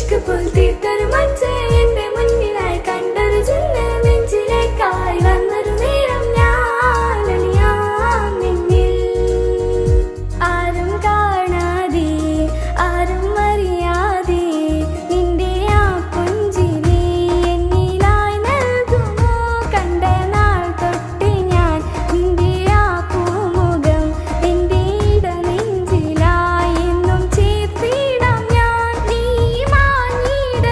ഇഷ്ക് പോൽ തീർത്തൊരു മഞ്ച് എന്റെ മുന്നിലായി കണ്ടൊരു ജിന്ന് നെഞ്ചിലേക്കായി വന്നൊരു നേരം ഞാൻ അലിയാം നിന്നിൽ. ആരും കാണാതെ ആരും അറിയാതെ നിന്റെ ആ പുഞ്ചിരി എന്നിലായി നൽകുമോ? കണ്ട നാൾ തൊട്ട് ഞാൻ നിന്റെ ആ പൂമുഖം എന്റെ ഇടനെഞ്ചിലായി എന്നും ചേർത്തിടാം ഞാൻ. നീ മാഞ്ഞിട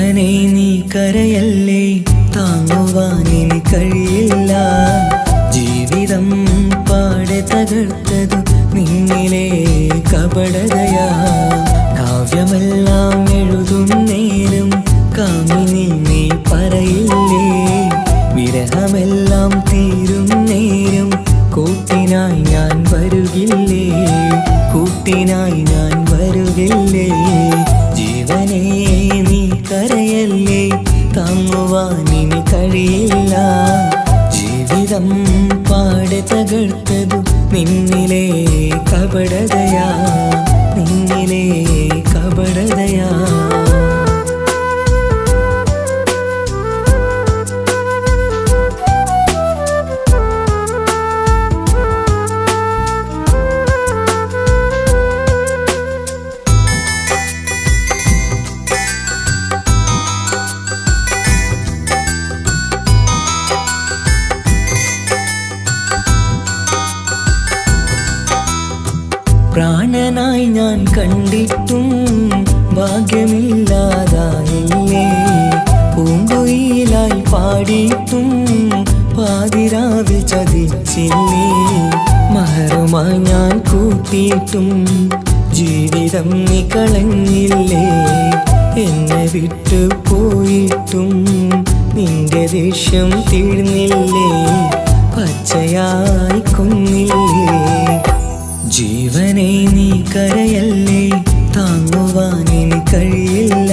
ജീവനെ നീ കരയല്ലേ, താങ്ങുവാനിനി കഴിയില്ല. ജീവിതം പാടെ തകർത്തതു നിന്നിലെ കപടതയാ. കാവ്യമെല്ലാം എഴുതും നേരം കാമിനി നീ പറയില്ലേ, വിരഹമെല്ലാം തീരും നേരം കൂട്ടിനായി ഞാൻ വരുകില്ലേ, കൂട്ടിനായി ഞാൻ വരുകില്ലേ. ജീവനെ നീ കരയല്ലേ, താങ്ങുവാനിനി കഴിയില്ല. ജീവിതം പാടെ തകർത്തതു നിന്നിലെ കപടതയാ, നിന്നിലെ കപടതയാ. പ്രാണനായി ഞാൻ കണ്ടിട്ടും ഭാഗ്യമില്ലാതായില്ലേ, പൂങ്കുയിലായി പാടിയിട്ടും പാതിരാവിൽ ചതിച്ചില്ലേ. മഹറുമായി ഞാൻ കൂട്ടിയിട്ടും ജീവിതം നീ കളഞ്ഞില്ലേ, എന്നെ വിട്ടു പോയിട്ടും നിന്റെ ദേഷ്യം തീർന്നില്ലേ, പച്ചയായി കൊന്നില്ലേ. ജീവനെ നീ കരയല്ലേ, താങ്ങുവാനിനി കഴിയില്ല.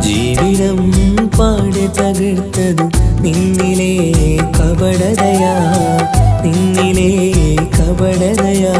ജീവിതം പാടെ തകർത്തതു നിന്നിലെ കപടതയാ, നിന്നിലെ കപടതയാ.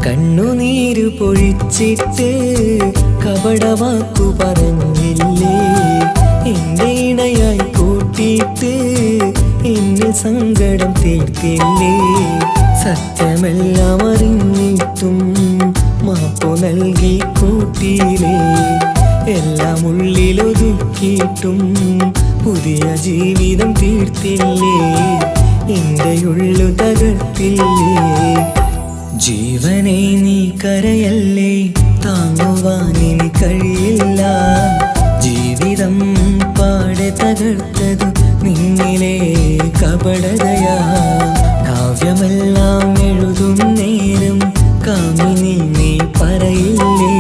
കണ്ണുനീര് പൊഴിച്ചിട്ട് കപടവാക്കു പറഞ്ഞില്ലേ, എന്റെ ഇണയായി കൂട്ടിയിട്ട് എന്നിൽ സങ്കടം തീർത്തില്ലേ. സത്യമെല്ലാം അറിഞ്ഞിട്ടും മാപ്പു നൽകി കൂട്ടിയില്ലേ, എല്ലാം ഉള്ളിലൊതുക്കിയിട്ടും പുതിയ ജീവിതം തീർത്തില്ലേ, എന്റെ ഉള്ളു തകർത്തില്ലേ. ജീവനെ നീ കരയല്ലേ, താങ്ങുവാനിനി കഴിയില്ല. ജീവിതം പാടെ തകർത്തതു നിന്നിലെ കപടതയാ. കാവ്യമെല്ലാം എഴുതും നേരം കാമിനി നീ പറയില്ലേ,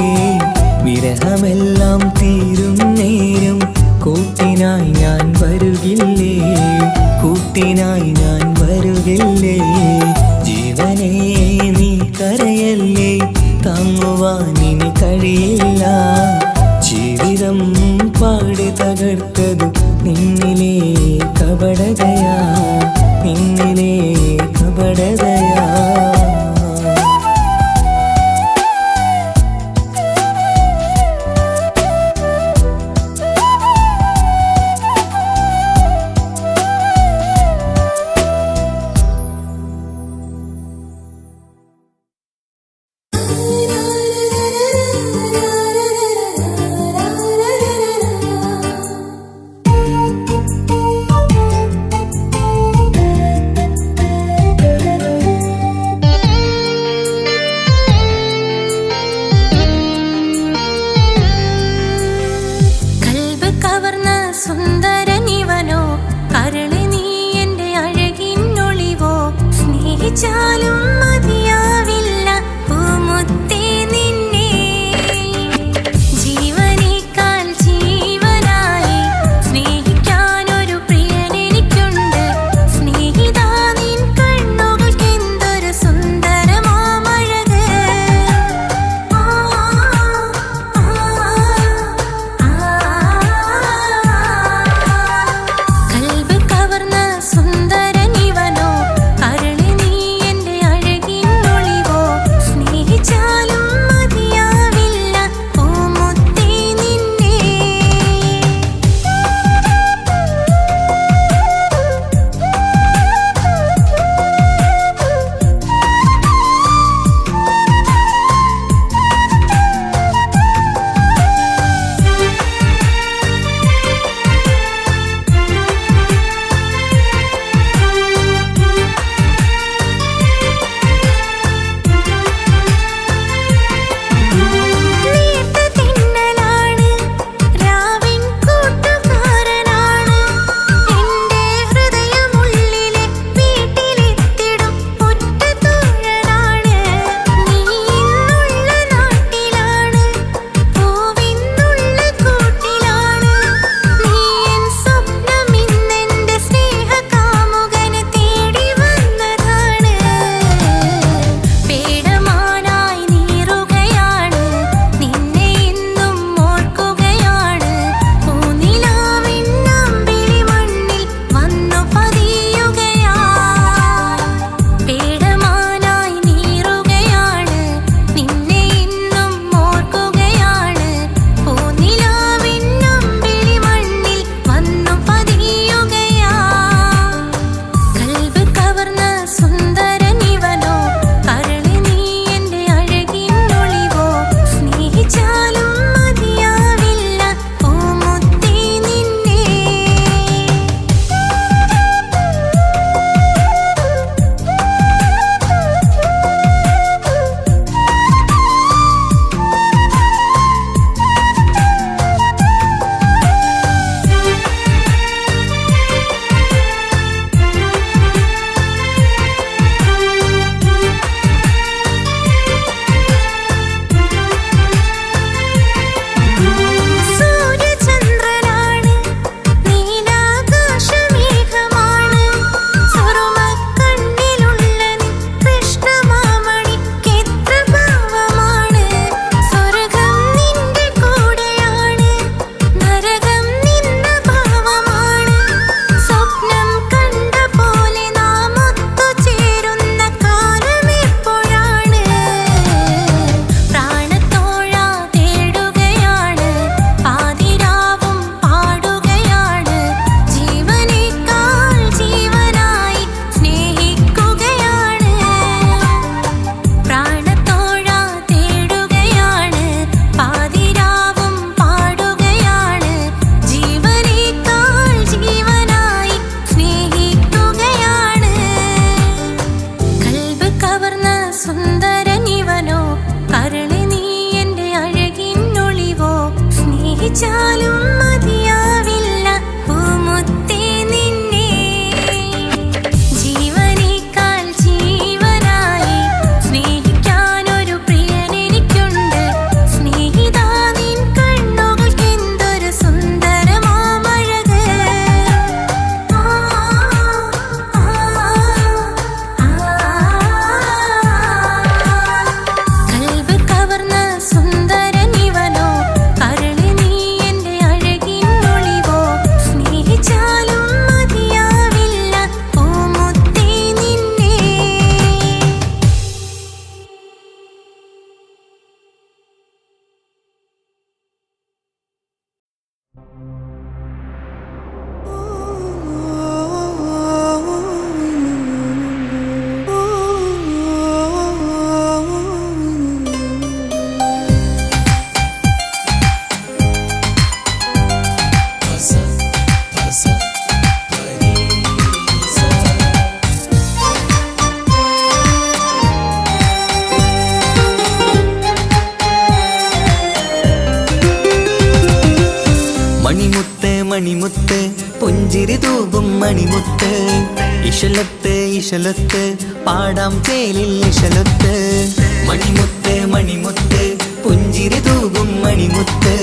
വിരഹമെല്ലാം തീരും നേരം കൂട്ടിനായി ഞാൻ വരുകില്ലേ, കൂട്ടിനായി ഞാൻ വരുകില്ലേ. ജീവനെ നീ കരയല്ലേ, താങ്ങുവാനിനി കഴിയില്ല. ജീവിതം പാടെ തകർത്തതു നിന്നിലെ കപടതയാ, നിന്നിലെ കപടതയാ. സുന്ദരനിവനോ അരളി നീ എൻ്റെ മണിമുത്ത് പുഞ്ചിരി തൂകും മണിമുത്ത് ഇശലത്ത് ഇശലത്ത് പാടാം ചേലിൽ ഇശലത്ത് മണിമുത്ത് മണിമുത്ത് പുഞ്ചിരി തൂകും മണിമുത്ത്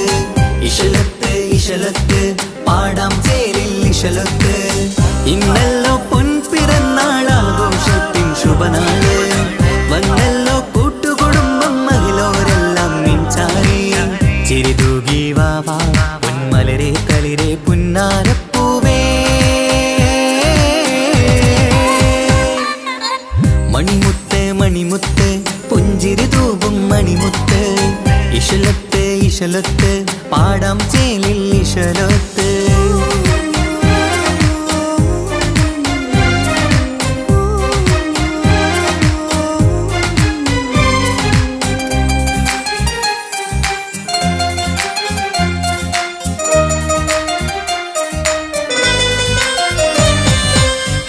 ഇശലത്ത് ഇശലത്ത് പാടാം ചേലിൽ ഇശലത്ത് ഇന്നല്ലോ പൊൻപിറന്നാളാഘോഷത്തിൻ ശുഭനാള് വന്നല്ലോ കൂട്ടുകുടുംബം മഹിളോരെല്ലാം നിൻചാരി ചിരിതൂകി വാവാ പൊന്മലരെ കളിരെ പുന്നാരപ്പൂവേ മണിമുത്ത് മണിമുത്ത് പുഞ്ചിരി തൂകും മണിമുത്ത് ഇശലത്ത് ഇശലത്ത് പാടാം ചേലിൽ ഇശലത്ത്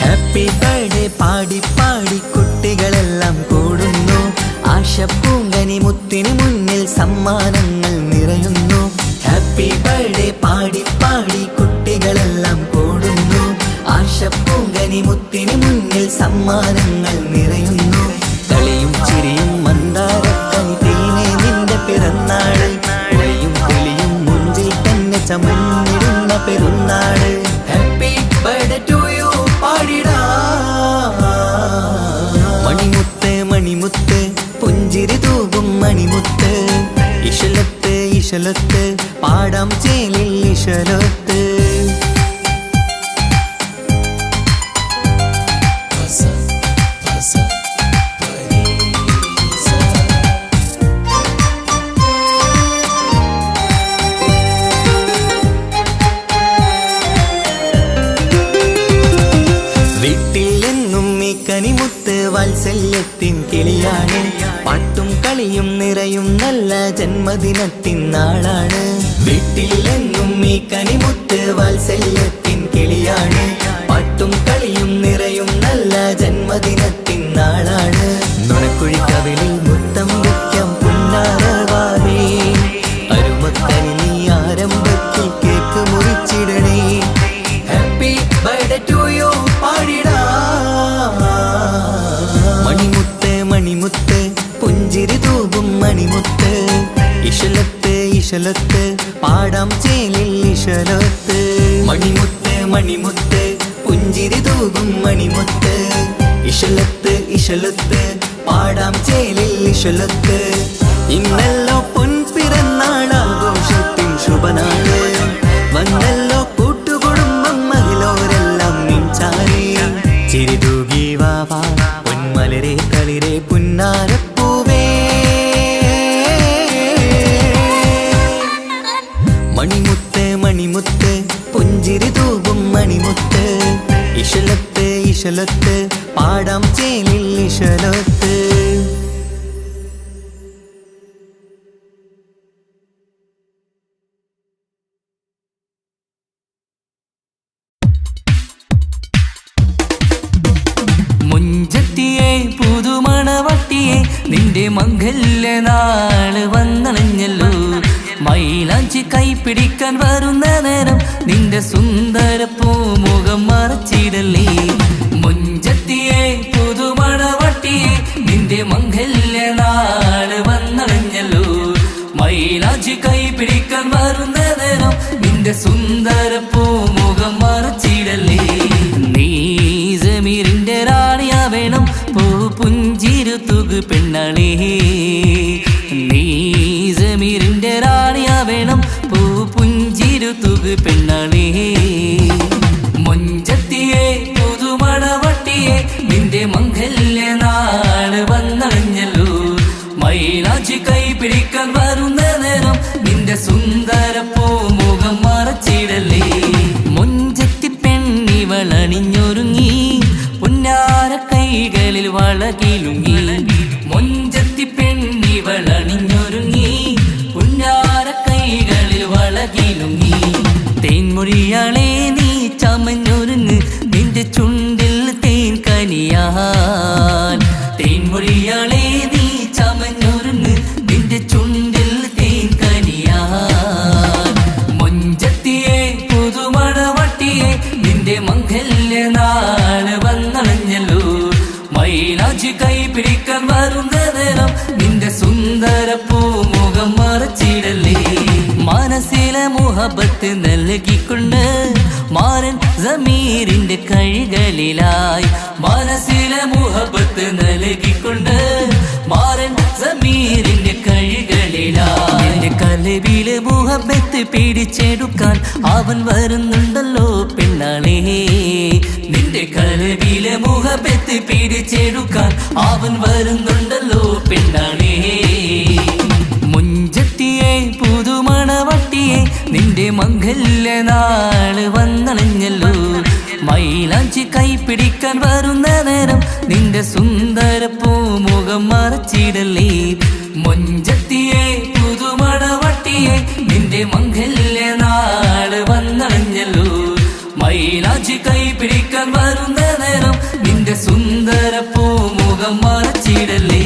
ഹാപ്പി ബർത്ത്ഡേ പാടി പാടി കുട്ടികളെല്ലാം കൂടുന്നു ആശപ്പൂങ്കനി മുത്തിന് മുന്നിൽ സമ്മാനങ്ങൾ നിറയുന്നു ഹാപ്പി ബർത്ത്ഡേ പാടി പാടി കുട്ടികളെല്ലാം കൂടുന്നു ആശപ്പൂങ്കനി മുത്തിന് മുന്നിൽ സമ്മാനങ്ങൾ നിറയുന്നു കളിയും ചിരിയും മന്ദാരക്കനി തേനെ നിന്റെ പിറന്നാള് ഒളിയും കിളിയും മുഞ്ചിൽ തന്നെ ചമഞ്ഞിടുന്ന പെരുന്നാള് ഹാപ്പി ബർത്ത്ഡേ ടു യു പാടിടാ മണിമുത്ത് മണിമുത്ത് പുഞ്ചിരി തൂകും മണിമുത്ത് ഇശലത്ത് ഇശലത്ത് പാടാം ചേലിൽ ഇശലത്ത് കനിമുത്ത് വാത്സല്യത്തിൻ കിളിയാണ് പാട്ടും കളിയും നിറയും നല്ല ജന്മദിനത്തിൻ നാളാണ് വീട്ടിലെങ്ങും ഈ കനിമുത്ത് വാത്സല്യത്തിൻ കിളിയാണ് പാട്ടും കളിയും നിറയും നല്ല ജന്മദിനത്തിൻ നാളാണ് നുണക്കുഴിക്കവിളിൽ മുത്തം വയ്ക്കാം പുന്നാരവാവേ അരുമക്കനി നീ ആരംഭത്തിൽ കേക്ക് മുറിച്ചിടണേ ഹാപ്പി ബർത്ത്ഡേ ടു യു പാടിടാ മണിമുത്ത് മണിമുത്ത് പുഞ്ചിരി തൂകും മണിമുത്ത് ഇശലത്ത് ഇശലത്ത് പാടാം ചേലിൽ ഇശലത്ത് മണിമുത്ത് മണിമുത്ത് പുഞ്ചിരി തൂകും മണിമുത്ത് ഇശലത്ത് ഇശലത്ത് പാടാം ചേലിൽ ഇശലത്ത് ഇന്നല്ലോ പൊൻപിറന്നാളാഘോഷത്തിൻ ശുഭനാള് വന്നല്ലോ കൂട്ടുകുടുംബം മഹിളോരെല്ലാം നിൻചാരി ചിരിതൂകി വാവാ പൊന്മലരെ കളിരെ പുന്നാരപ്പൂവേ മണിമുത്ത് മണിമുത്ത് പുഞ്ചിരി തൂകും മണിമുത്ത് ഇശലത്ത് ഇശലത്ത് പാടാം ചേലിൽ ഇശലത്ത് മുഞ്ചത്തിയെ പുതുമണവട്ടിയെ നിന്റെ മംഗല്യ നാള് വന്നണഞ്ഞല്ലോ മൈലാഞ്ചി കൈപിടിക്കാൻ വരുന്ന നേരം നിന്റെ സുന്ദര പൂമുഖം മറച്ചിടല്ലേ മുഞ്ചത്തിയെ പുതുമണവട്ടിയെ നിന്റെ മംഗല്യ നാള് വന്നണഞ്ഞല്ലോ മൈലാഞ്ചി കൈപിടിക്കാൻ വരുന്ന നേരം നിന്റെ സുന്ദര പൂമുഖം മറച്ചിടല്ലേ നീ ജമീറിന്റെ റാണിയാ വേണം പൂ പുഞ്ചിരു തുകു പെണ്ണളേ നീ ജമീറിന്റെ റാണിയാ വേണം പൂ പുഞ്ചിരു തുകു പെണ്ണളേ മുഞ്ചത്തിയെ പുതുമണവട്ടിയെ നിന്റെ മംഗല്യ നാള് വന്നണഞ്ഞല്ലോ മൈലാഞ്ചി കൈപിടിക്കാൻ വരുന്ന നേരം നിന്റെ സുന്ദര പൂമുഖം മറച്ചിടല്ലേ മുഞ്ചത്തി പെണ്ണിവളണിഞ്ഞൊരുങ്ങി പുന്നാര കൈകളിൽ വളകിലുങ്ങി മുഞ്ചത്തി പെണ്ണിവളണിഞ്ഞൊരുങ്ങി പുന്നാര കൈകളിൽ വളകിലുങ്ങി തേൻമൊഴിയാളേ മൈലാഞ്ചി കൈ പിടിക്കാൻ വരുന്ന നേരം നിന്റെ സുന്ദര പൂമുഖം മറച്ചിടല്ലേ മനസ്സിലെ മുഹബത്ത് നൽകിക്കൊണ്ട് മാരൻ സമീറിന്റെ കൈകളിലായി മനസ്സിലെ മുഹബത്ത് നൽകിക്കൊണ്ട് മാരൻ സമീറിന്റെ കൈകളിലായി എന്റെ കലവിലെ മുഹബത്ത് പിടിച്ചെടുക്കാൻ അവൻ വരുന്നുണ്ടല്ലോ പെണ്ണാളേ നിന്റെ കലവിലെ മുഹബത്ത് പിടിച്ചെടുക്കാൻ അവൻ വരുന്നുണ്ടല്ലോ പെണ്ണാളേ മുഞ്ചത്തിയെ പുതുമണവട്ടിയെ നിന്റെ മംഗല്യ നാള് വന്നണഞ്ഞല്ലോ മൈലാഞ്ചി കൈ പിടിക്കാൻ വരുന്ന നേരം നിന്റെ സുന്ദര പൂമുഖം മറച്ചിടല്ലേ മുഞ്ചത്തിയെ പുതുമണവട്ടിയെ നിന്റെ മംഗല്യ നാള് വന്നണഞ്ഞല്ലോ മൈലാഞ്ചി കൈ പിടിക്കാൻ വരുന്ന നേരം നിന്റെ സുന്ദര പൂമുഖം മറച്ചിടല്ലേ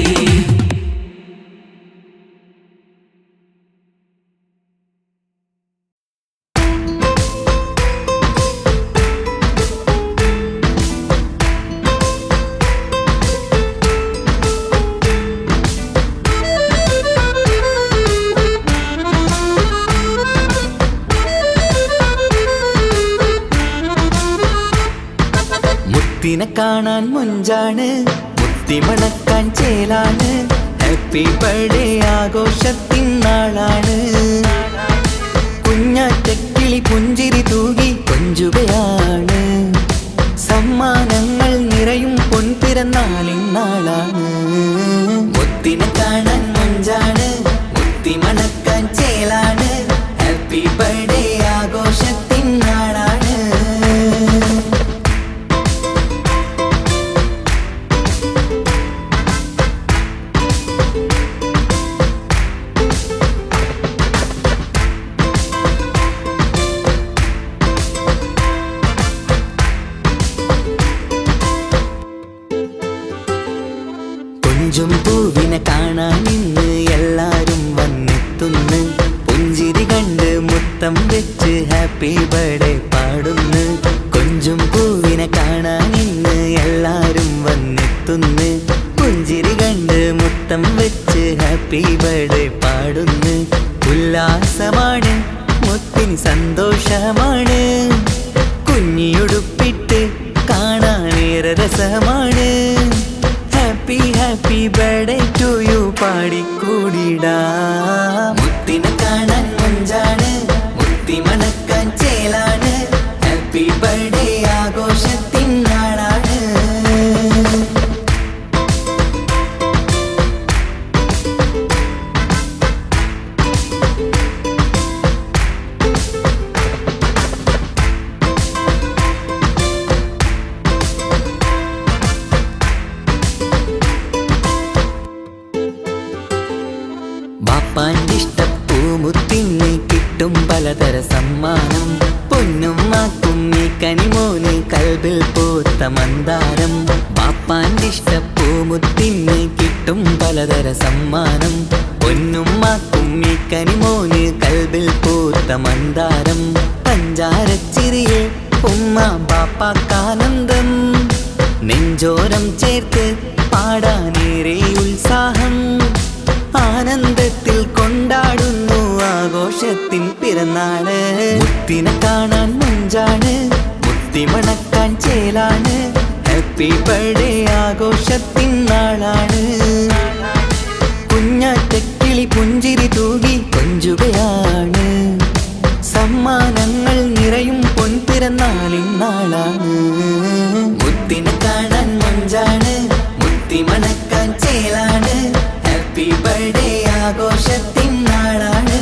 മുത്തിനെ കാണാൻ മുഞ്ചാണ് മുത്തിമണക്കാൻ ചേലാണ് ഹാപ്പി ബർത്ത്ഡേ ആഘോഷത്തിൻ നാളാണ് കുഞ്ഞാറ്റക്കിളി പുഞ്ചിരി തൂകി കൊഞ്ചുകയാണ് സമ്മാനങ്ങൾ നിറയും പൊൻപിറന്നാളിൻ നാളാണ് മുത്തിനെ കാണാൻ മുഞ്ചാണ് മുത്തിമണക്കാൻ ചേലാണ് ഹാപ്പി ബർത്ത്ഡേ ആഘോഷത്തിൻ നാളാണ് കൊഞ്ചും പൂവിനെ കാണാൻ ഇന്ന് എല്ലാരും വന്നെത്തുന്നു പുഞ്ചിരി കണ്ട് മുത്തം വെച്ച് ഹാപ്പി ബർത്ത്ഡേ പാടുന്നു കൊഞ്ചും പൂവിനെ കാണാൻ ഇന്ന് എല്ലാരും വന്നെത്തുന്നു പുഞ്ചിരി കണ്ട് മുത്തം വെച്ച് ഹാപ്പി ബർത്ത്ഡേ പാടുന്നു ഉല്ലാസമാണ് മുത്തിന് സന്തോഷമാണ് കുഞ്ഞിയുടുപ്പിട്ട് കാണാനേറെ രസമാണ് happy happy birthday to you പാടിക്കൂടിടാ മുത്തിനെ കാണാൻ മുഞ്ചാണ് മുത്തി മണക്കാൻ ചേലാണ് ഹാപ്പി ബർത്ത്ഡേ ആഘോഷത്തിൻ നാളാണ് ബാപ്പാൻ്റെ ഇഷ്ടപ്പൂമുത്തിന് കിട്ടും പലതര സമ്മാനം പൊന്നും മാക്കും ഈ കനിമോന് കൽബിൽ പൂത്ത മന്ദാരം ബാപ്പാൻ്റെ ഇഷ്ടപ്പൂമുത്തിന് കിട്ടും പലതര സമ്മാനം പൊന്നും മാക്കും ഈ കനിമോന് കൽബിൽ പൂത്ത മന്ദാരം പഞ്ചാരച്ചിരിയെ ഉമ്മ ബാപ്പാക്കാനന്ദം നെഞ്ചോരം ചേർത്ത് പാടാനേറെ ഉത്സാഹം ആനന്ദത്തിൽ കൊണ്ടാടുന്നു ആഘോഷത്തിൻ പിറന്നാള് മുത്തിനെ കാണാൻ മുഞ്ചാണ് മുത്തി മണക്കാൻ ചേലാണ് ഹാപ്പി ബർത്ത്ഡേ ആഘോഷത്തിൻ നാളാണ് കുഞ്ഞാറ്റക്കിളി പുഞ്ചിരി തൂകി കൊഞ്ചുകയാണ് സമ്മാനങ്ങൾ നിറയും പൊൻപിറന്നാളിൻ നാളാണ് മുത്തിനെ കാണാൻ മുഞ്ചാണ് മുത്തി മണക്കാൻ ചേലാണ് ഹാപ്പി ബർത്ത്ഡേ ആഘോഷത്തിൻ നാളാണ്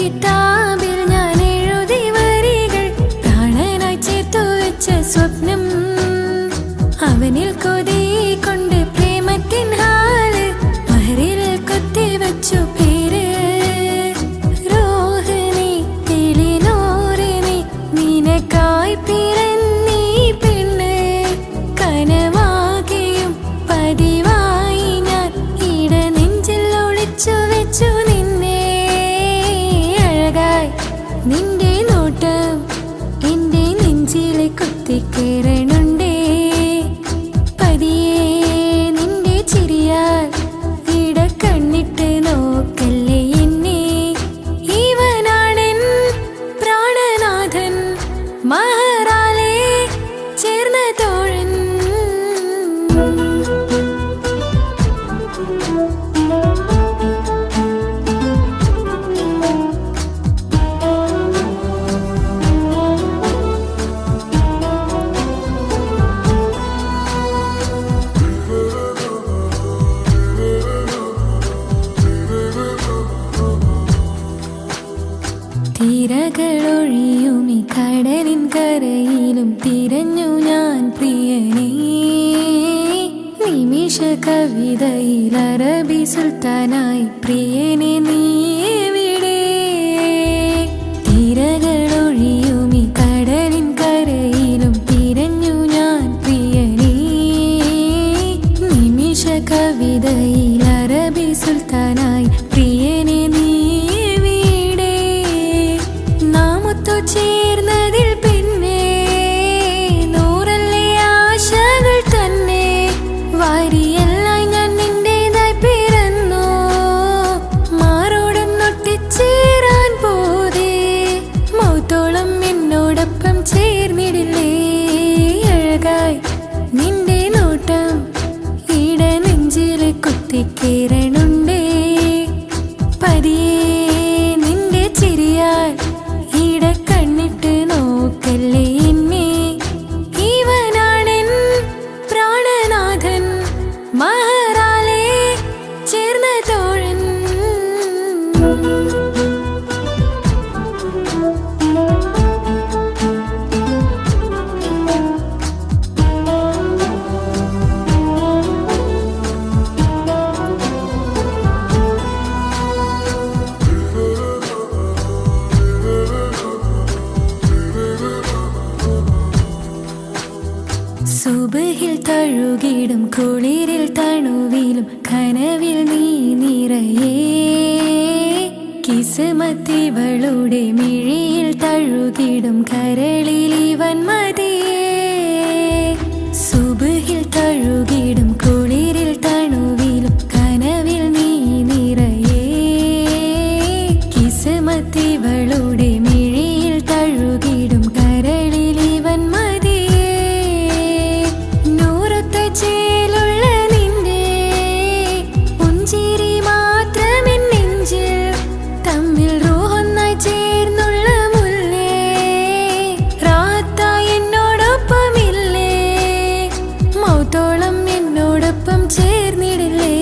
കിതാബിൽ ഞാൻ എഴുതി വരികൾ പ്രാണനായി ചേർത്തു വെച്ച സ്വപ്നം അവനിൽ കൊതി കൊണ്ട് പ്രേമത്തിൻ ഹാല് മഹറിൽ കൊത്തി വച്ചു പേര് റോഹിണി തെളിനൂറിനി നിനക്കായി പിറന്നീ പെണ്ണ് കനവാകെയും പതിവായി ഞാൻ ഇട നെഞ്ചിൽ ഒളിച്ചു വെച്ചു നിന്നെ അഴകായി നിന്റെ നോട്ടം എന്റെ നെഞ്ചിലെ കുത്തിക്കേറണുണ്ടേ പതിയെ നിന്റെ ചിരിയാൽ ഇട കണ്ണിട്ട് നോക്കല്ലേ എന്നെ ഇവനാണെൻ പ്രാണനാഥൻ മഹറാലെ ചേർന്ന തോഴൻ തിരകളൊഴിയും ഈ കടലിൻ കരയിലും തിരഞ്ഞു ഞാൻ പ്രിയനേ നിമിഷ കവിതയിൽ അറബി സുൽത്താനായി പ്രിയനെ നീ എവിടെ തിരകളൊഴിയും ഈ കടലിൻ കരയിലും തിരഞ്ഞു ഞാൻ പ്രിയനേ നിമിഷ കവിതയിൽ അറബി സുൽത്താനായി പ്രിയനെ നീ ചേർന്നതിൽ പിന്നെ നൂറല്ലേ ആശകൾ തന്നെ വാരിയെല്ലാം ഞാൻ നിന്റേതായി പിറന്നു മാറോടൊന്നൊട്ടിച്ചേരാൻ പോതേ മൗത്തോളം എന്നോടൊപ്പം ചേർന്നിടില്ലേ അഴകായി നിന്റെ നോട്ടം ഇട നെഞ്ചിൽ കുത്തിക്കേറണുണ്ടേ പതിയെ നിന്റെ ചിരിയാൽ ഇട കണ്ണിട്ട് നോക്കല്ലേ എന്നെ ഇവനാണെൻ പ്രാണനാഥൻ മഹറാലെ ചേർന്ന തോഴൻ സുബഹിൽ തഴുകിടും കുളിരിൽ തണുവിലും കനവിൽ നീ നിറയേ കിസ്മത്തിവളുടെ മിഴിയിൽ തഴുകിടും കരളിൽ ഇവൻ മതിയേ സുബഹിൽ തഴുകിടും കുളിരിൽ തണുവിലും കനവിൽ നീ നിറയേ കിസ്മത്തിവളുടെ മിഴിയിൽ തഴുകിടും കരളിൽ ഇവൻ മതിയേ ചേലുള്ള നിന്റെ പുഞ്ചിരി മാത്രമെൻ നെഞ്ചിൽ തമ്മിൽ റൂഹൊന്നായി ചേർന്നുള്ള മുല്ലേ റാത്തായി എന്നോടൊപ്പമില്ലേ മൗത്തോളം എന്നോടൊപ്പം ചേർന്നിടില്ലേ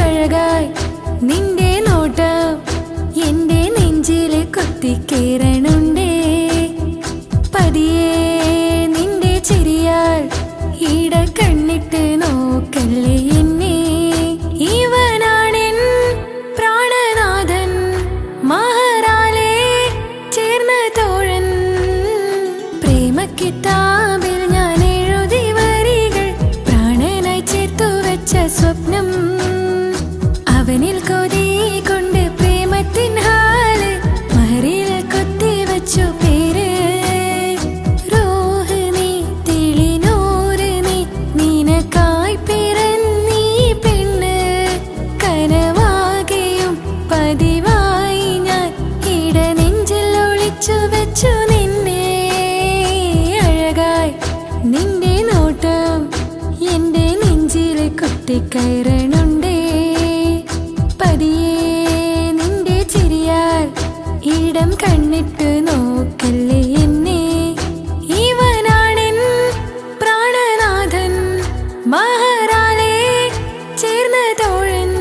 അഴകായി നിന്റെ നോട്ടം എന്റെ നെഞ്ചിലെ കുത്തിക്കേറണുണ്ടേ പതിയെ നിന്റെ ചിരിയാൽ ഇട കണ്ണിട്ട് നോക്കല്ലേ എന്നെ ഇവനാണെൻ പ്രാണനാഥൻ മഹറാലെ ചേർന്ന തോഴൻ പ്രേമ കിതാബിൽ ഞാൻ എഴുതി വരികൾ പ്രാണനായി ചേർത്തു വെച്ച സ്വപ്നം അവനിൽ കൊതി കൊണ്ട് പ്രേമത്തിൻ ഹാല് മഹറിൽ കൊത്തി വച്ചു പേര് പതിവായി ഞാൻ ഇട നെഞ്ചിൽ ഒളിച്ചു വെച്ചു നിന്നെ അഴകായി നിന്റെ നോട്ടം എന്റെ നെഞ്ചിൽ കുത്തിക്കയറണുണ്ടേ പതിയെ നിന്റെ ചിരിയാൽ ഇടം കണ്ണിട്ട് നോക്കല്ലേ എന്നെ ഇവനാണെൻ പ്രാണനാഥൻ മഹറാലെ ചേർന്ന തോഴൻ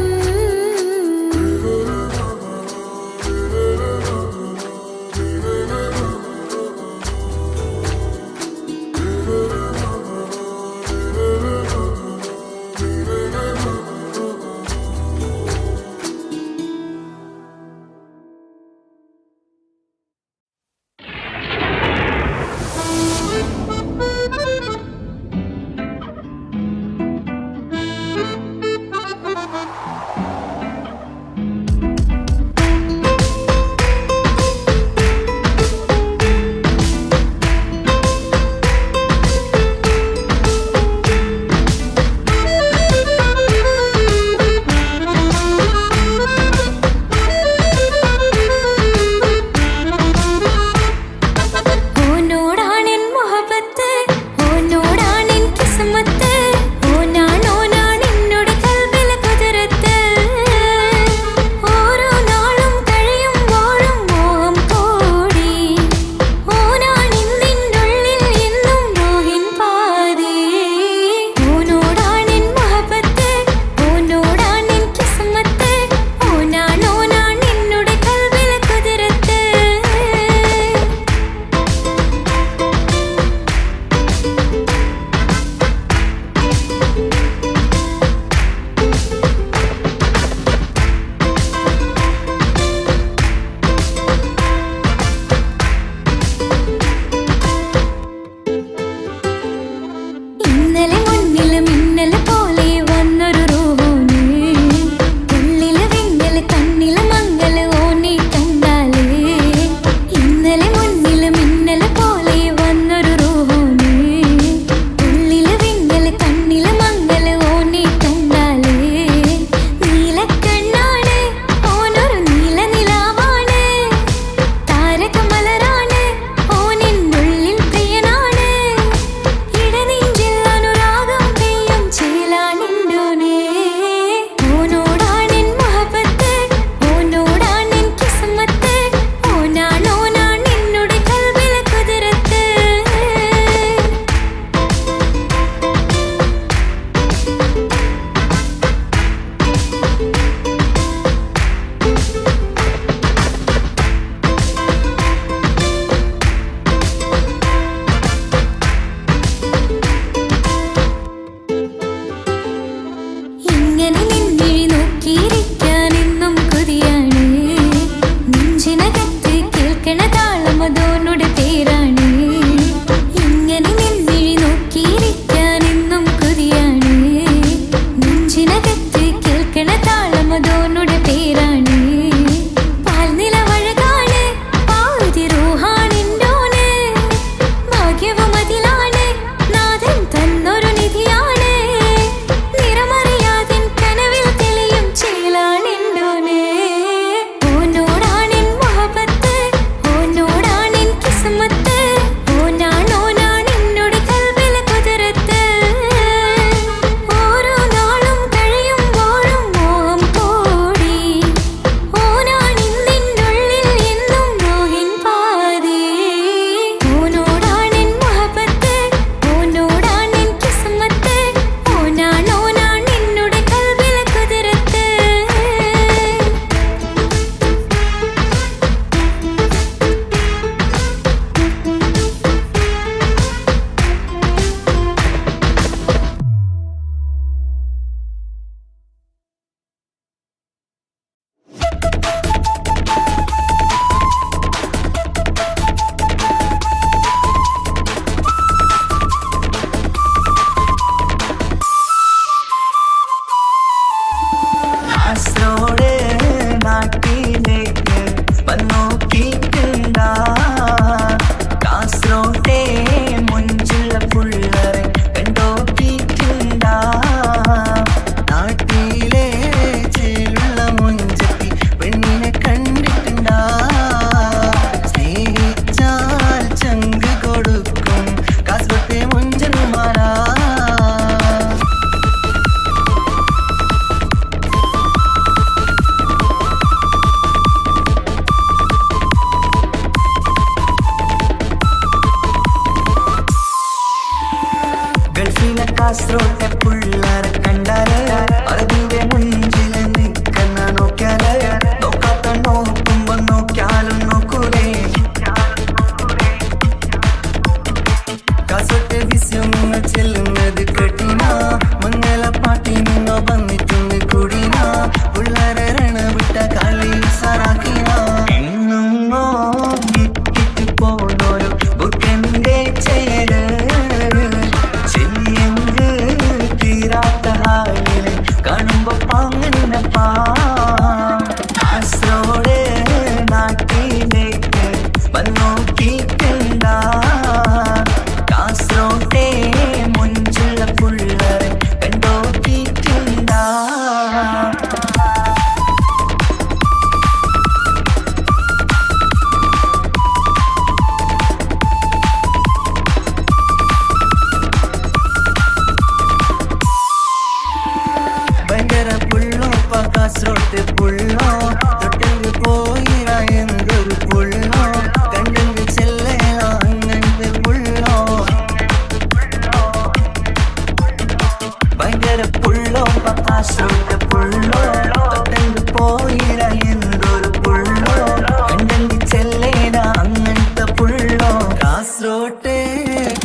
പോയിട എന്തൊരു പുള്ളോ കണ്ടെങ്കിൽ ചെല്ലേട അങ്ങനത്തെ പുള്ളോ കാസർഗോട്ടെ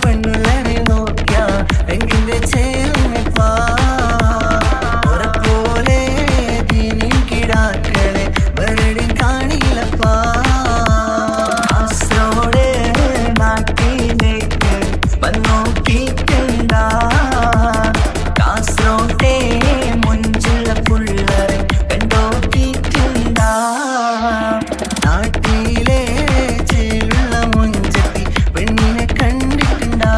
പെണ്ണുള്ളവരെ നോക്കിയ എങ്കിന്റെ ചേർന്നിപ്പാ പോലെ ദീനിൻ കിടാക്കളെ വെറുതെ കാണില്ലപ്പാ കാസർഗോഡ് നാട്ടിലേക്ക് വന്നോക്കിട്ടുണ്ടാ കാസർഗോട്ടെ മുഞ്ചുള്ള പുള്ളരെ കണ്ടോക്കിട്ടുണ്ടാ നാട്ടിലെ ചേലുള്ള മുഞ്ചത്തി പെണ്ണിനെ കണ്ടിട്ടുണ്ടാ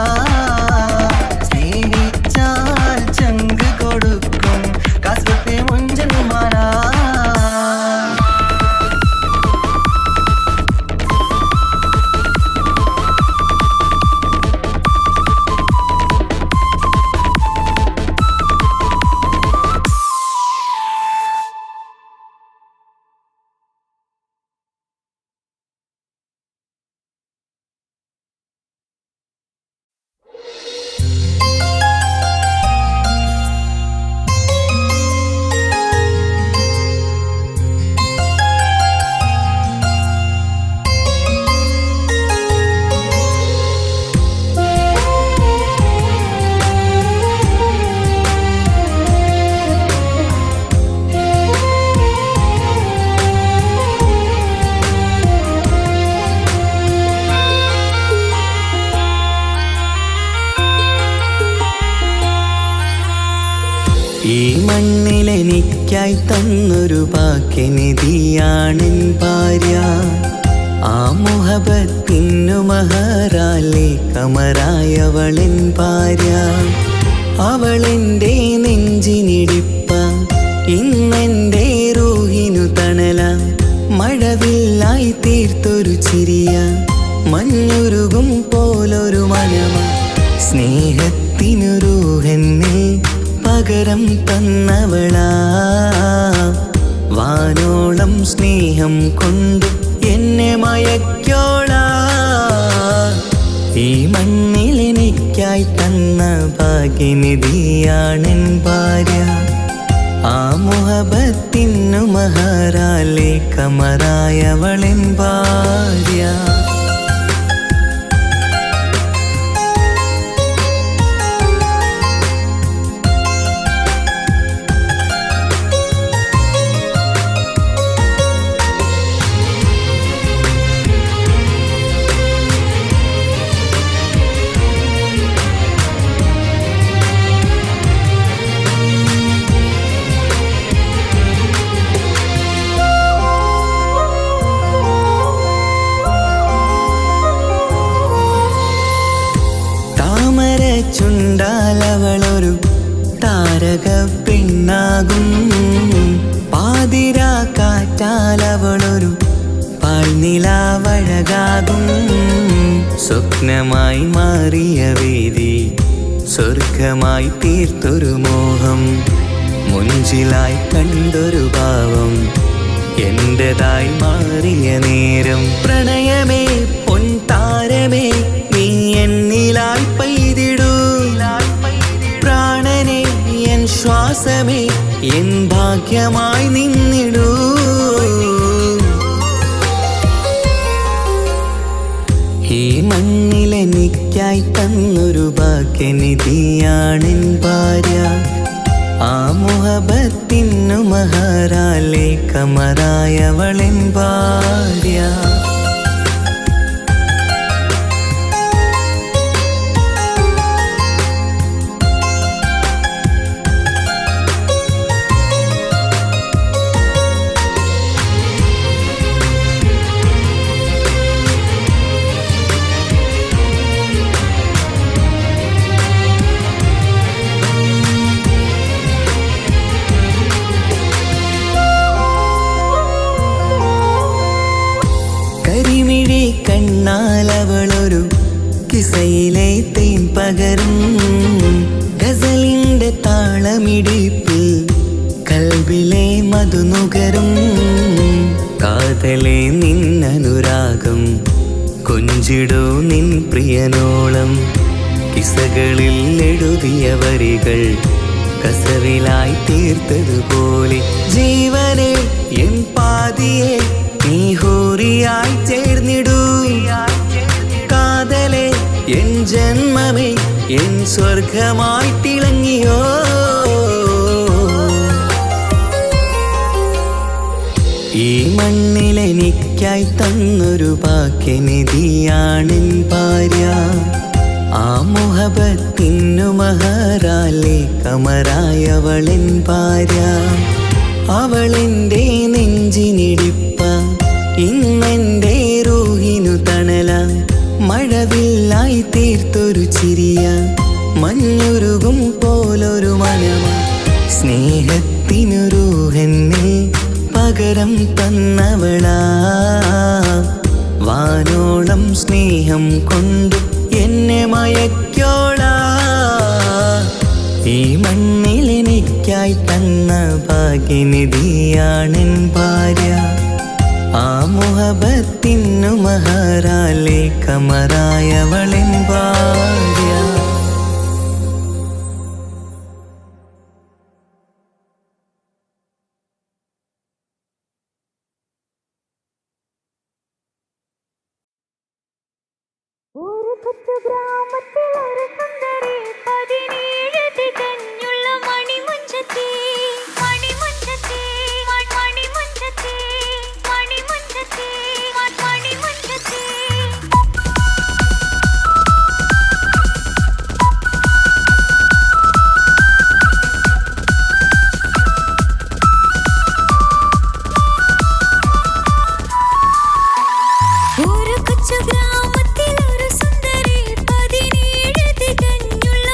സ്നേഹിച്ചാൽ ചങ്ക് കൊടുക്കും കാസർഗോട്ടെ മുഞ്ചന്മാരാ ഈ മണ്ണിലെനിക്കായി തന്നൊരു ഭാഗ്യനിധിയാണെൻ ഭാര്യ ആ മുഹബത്തിനു മഹറാലെ കമറായവളെൻ ഭാര്യ അവളെൻ്റെ നെഞ്ചിനിടിപ്പ ഇന്നെൻ്റെ റൂഹിനു തണല മഴവില്ലായി തീർത്തൊരു ചിരിയ മഞ്ഞുരുകും പോലൊരു മനമ സ്നേഹത്തിനു റൂഹെന്നെ പകരം തന്നവളാ വാനോളം സ്നേഹം കൊണ്ടു എന്നെ മയക്കോളാ ഈ മണ്ണിലെനിക്കായി തന്ന ഭാഗ്യനിധിയാണെൻ ഭാര്യ ആ മുഹബത്തിനു മഹറാലെ കമറായവളെൻ ഭാര്യ ചുണ്ടാലവളൊരു താരക പെണ്ണാകും പാതിര കാറ്റാലവളൊരു പാൽനിലാവഴകാകും സ്വപ്നമായി മാറിയ വേദി സ്വർഗമായി തീർത്തൊരു മോഹം മുഞ്ചിലായി കണ്ടൊരു ഭാവം എന്റേതായി മാറിയ നേരം പ്രണയമേ പൊൻതാരമേ നീ എന്നിലായി പെയ്തിടൂ പ്രാണനെ എൻ ശ്വാസമേ എൻ ഭാഗ്യമായി നിന്നിടൂ ഈ മണ്ണിലെനിക്കായി തന്നൊരു ഭാഗ്യനിധിയാണെൻ ഭാര്യ ആ മുഹബത്തിനു മഹറാലെ കമറായവളെൻ ഭാര്യ കണ്ണാലവളൊരു കിസയിലെ തേൻ പകരും ഗസലിന്റെ താളമിടിപ്പിൽ കൽബിലെ മധുനുകരും കാതലെ നിന്നനുരാഗം കൊഞ്ചിടൂ നിൻ പ്രിയനോളം കിസകളിൽ എഴുതിയ വരികൾ കസവിലായി തീർത്തതുപോലെ ജീവനെ സ്വർഗമായി തിളങ്ങിയോ. ഈ മണ്ണിലെനിക്കായി തന്നൊരു ഭാഗ്യനിധിയാണെൻ ഭാര്യ. ആ മുഹബത്തിനു മഹറാലെ കമറായവളെൻ ഭാര്യ. അവളെൻ്റെ നെഞ്ചിനിടിപ്പ, ഇന്നെൻ്റെ റൂഹിനു തണല. മഴവില്ലായി തീർത്തൊരു ചിരിയ, മഞ്ഞുരുകും പോലൊരു മനമ. സ്നേഹത്തിനു റൂഹെന്നെ പകരം തന്നവളാ. വാനോളം സ്നേഹം കൊണ്ടു എന്നെ മയക്കോളാ. ഈ മണ്ണിലെനിക്കായി തന്ന ഭാഗ്യനിധിയാണെൻ ഭാര്യ. ആ മുഹബത്തിനു മഹറാലെ കമറായവളെൻ ഭാര്യ. ഒരു കൊച്ചു ഗ്രാമത്തിൽ ഒരു സുന്ദരി 17 തികഞ്ഞുള്ള മണിമുഞ്ചത്തി മണിമുഞ്ചത്തി മണിമുഞ്ചത്തി മണിമുഞ്ചത്തി മണിമുഞ്ചത്തി. ഒരു കൊച്ചു ഗ്രാമത്തിൽ ഒരു സുന്ദരി 17 തികഞ്ഞുള്ള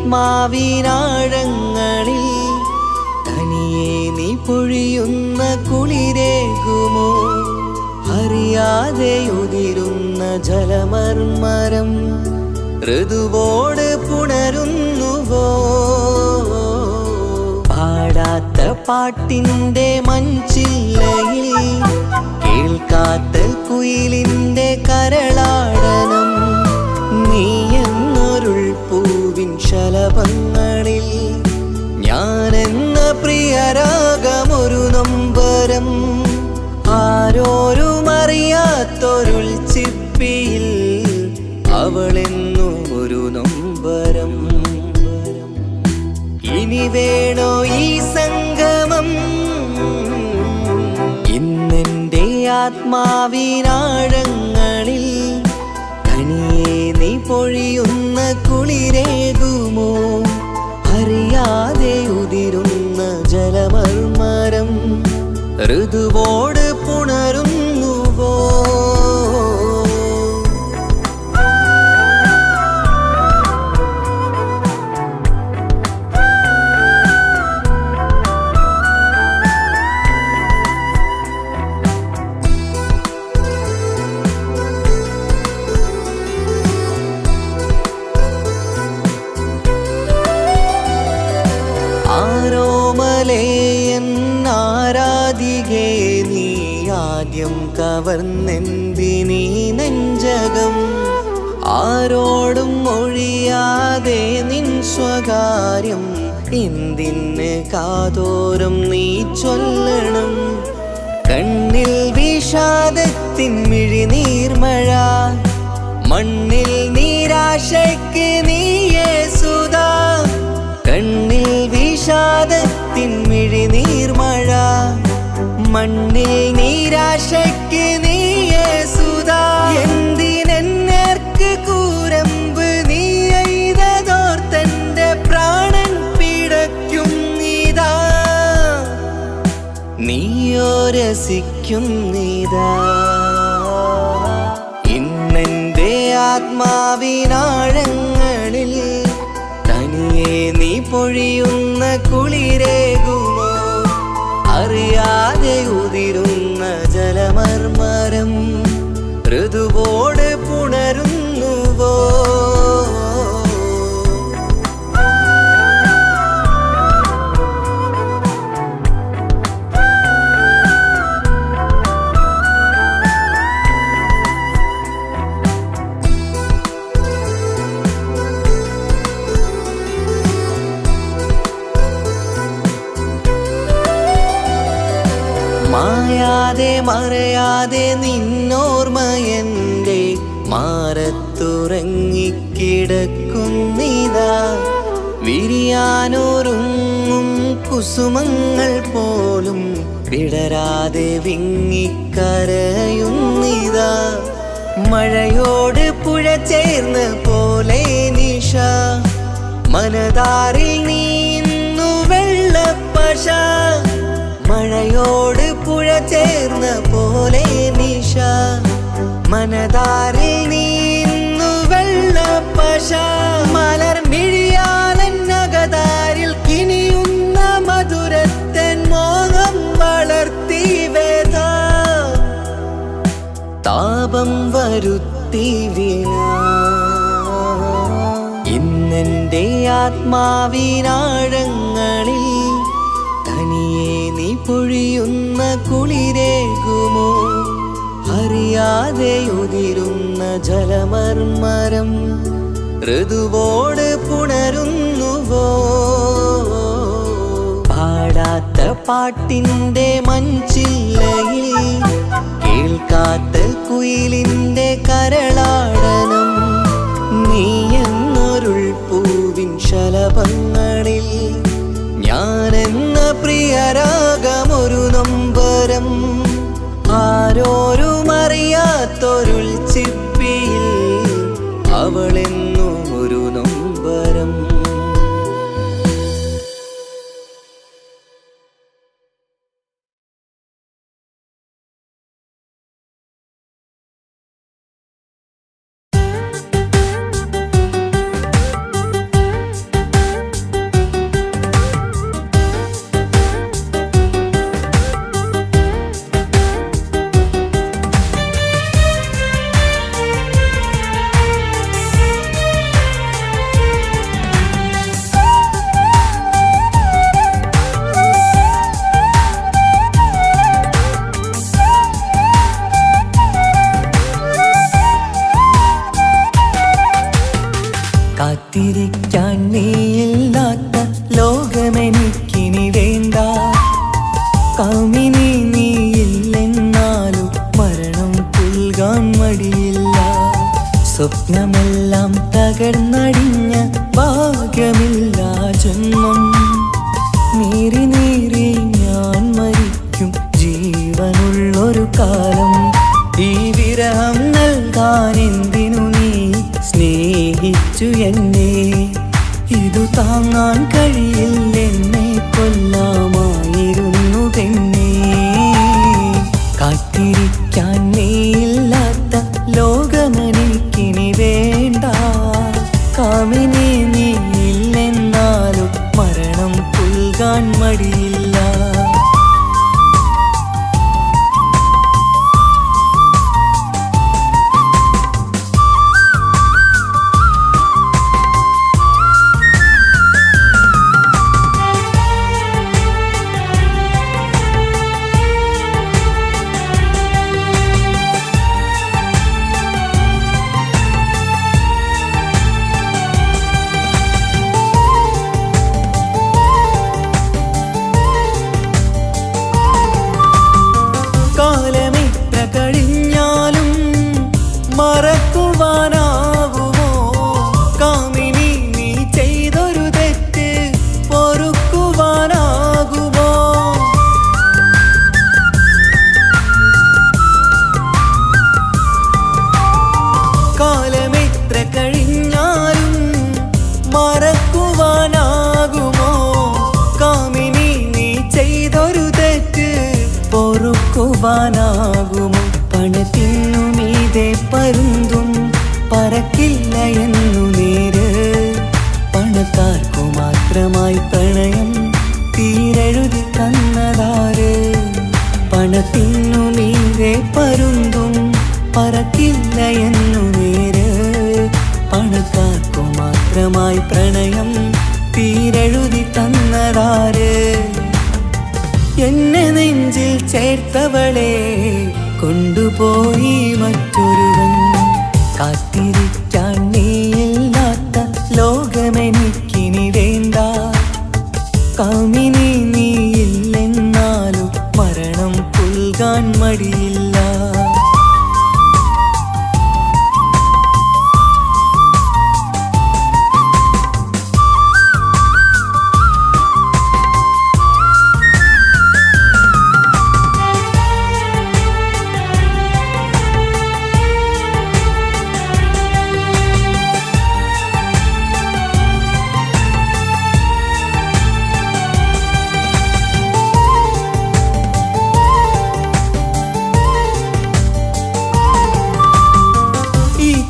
ആത്മാവിനാഴങ്ങളിൽ തനിയെ നീ പൊഴിയുന്ന കുളിരേകുമോ? അറിയാതെ ഉതിരുന്ന ജലമർമരം ഋതുവോട് പുണരുന്നുവോ? പാടാത്ത പാട്ടിൻ്റെ മൺചില്ലയിൽ കേൾക്കാത്ത കുയിലിൻ്റെ കരളാടനം നീ എന്നൊരുൾ പൂവിൻ ശലഭങ്ങളിൽ ഞാനെന്ന പ്രിയരാഗമൊരു നൊമ്പരം ആരോരും അറിയാത്തൊരുൾ ചിപ്പിയിൽ അവളെന്നും ഒരു നൊമ്പരം. ഇനി വേണോ ഈ സംഗമം? ഇന്നെൻ്റെ ആത്മാവിനാഴങ്ങളിൽ തനിയെ നീ പൊഴിയുന്ന കുളിരേകുമോ? അറിയാതെ ഉതിരുന്ന ജലമർമരം ഋതുവോട് പുണരുന്നുവോ? ആരാധികേ നീ ആദ്യം കവർന്നെന്തിനീ നെഞ്ചകം? ആരോടും ഒഴിയാതെ നിൻ സ്വകാര്യം എന്തിന് കാതോരം നീ ചൊല്ലണം? കണ്ണിൽ വിഷാദത്തിൻ മിഴിനീർമഴ, മണ്ണിൽ നിരാശയ്ക്ക് നീയേ സുധാ. കണ്ണിൽ വിഷാദത്തിൻ മിഴിനീർമഴ, മണ്ണിൽ നിരാശയ്ക്ക് നീയേ സുധാ. എന്തിനെന്നേർക്ക് കൂരമ്പ് നീ എയ്തതോർത്തന്റെ പ്രാണൻ പിടയ്ക്കും നീതാ. നീയോ രസിക്കും നീതാ. ഇന്നെന്റെ ആത്മാവിനാഴങ്ങളിൽ തനിയെ നീ പൊഴിയുന്ന കുളിരേകുമോ? അറിയാതെ ഉതിരുന്ന ജലമർമരം ഋതുവോട് പുണരുന്നുവോ? മായാതെ മറയാതെ നിന്നോർമ്മയെൻ്റെ മാറത്തുറങ്ങിക്കിടക്കുന്നിതാ. വിരിയാനൊരുങ്ങും കുസുമങ്ങൾ പോലും വിടരാതെ വിങ്ങിക്കരയുന്നിതാ. മഴയോട് പുഴ ചേർന്ന പോലെ നിശ, മനതാറിൽ നീന്നു വെള്ളപ്പശ. മഴയോട് പുഴ ചേർന്ന പോലെ നിശ, മനതാറിൽ നീന്നു വെള്ളപ്പശ. മലർ മിഴിയാലന്നകതാരിൽ കിനിയുന്ന മധുരത്തൻ മോഹം വളർത്തി വേദ. താപം വരുത്തി വീണ ഇന്നെൻ്റെ ആത്മാവിനാഴങ്ങളിൽ തനിയെ നീ പൊഴിയുന്ന കുളിരേകുമോ? അറിയാതെ ഉതിരുന്ന ജലമർമരം ഋതുവോട് പുണരുന്നുവോ? പാടാത്ത പാട്ടിൻ്റെ മൺചില്ലയിൽ കേൾക്കാത്ത കുയിലിൻ്റെ കരളാടനം നീ എന്നൊരുൾ പൂവിൻ ശലഭങ്ങളിൽ ഞാനെന്ന പ്രിയരാഗമൊരു നൊമ്പരം ആരോരും അറിയാത്തൊരുൾ ചിപ്പിയിൽ അവളെന്നും ഒരു നൊമ്പരം. കാമിനി നീയില്ലെന്നാലും മരണം പുൽകാൻ മടിയില്ല. സ്വപ്നമെല്ലാം തകർന്നടിഞ്ഞ ഭാഗ്യമില്ല ജന്മം. നീറി നീറി ഞാൻ മരിക്കും ജീവനുള്ളൊരു കാലം. ഈ വിരഹം നൽകാൻ എന്തിനു നീ സ്നേഹിച്ചു എന്നെ? ഇതു താങ്ങാൻ കഴിയില്ലെന്നെ കൊല്ലാമായിരുന്നു പെണ്ണേ. കാത്തിരിക്കാൻ നീയില്ലാത്ത ലോകമെനിക്കിനി വേണ്ട. കാമിനി നീയില്ലെന്നാലും മരണം പുൽകാൻ മടിയില്ല. കഴിഞ്ഞാലും മറക്കുവാനാകുമോ? കാമിനി നീ ചെയ്തൊരു തെറ്റ് പൊറുക്കുവാനാകുമോ? കാലമെത്ര കഴിഞ്ഞാലും മറക്കുവാനാകുമോ? കാമിനി നീ ചെയ്തൊരു തെറ്റ് പൊറുക്കുവാനാകുമോ? പണത്തിനു മീതെ പരുന്തും പറക്കില്ല എന്നു നേര്. പണക്കാർക്കു മാത്രമായി പ്രണയം തീരെഴുതി തന്നതാര്? പണത്തിനു മീതെ പരുന്തും പറക്കില്ല എന്നു നേര്. പണക്കാർക്കു മാത്രമായി പ്രണയം തീരെഴുതി തന്നതാര്? എന്നെ നെഞ്ചിൽ ചേർത്തവളെ കൊണ്ടുപോയി മറ്റൊരുവൻ. കാത്തിരിക്കാൻ നീയില്ലാത്ത ലോകമെനിക്കിനി വേണ്ട. കാമിനി നീയില്ലെന്നാലും മരണം പുൽകാൻ മടിയില്ല.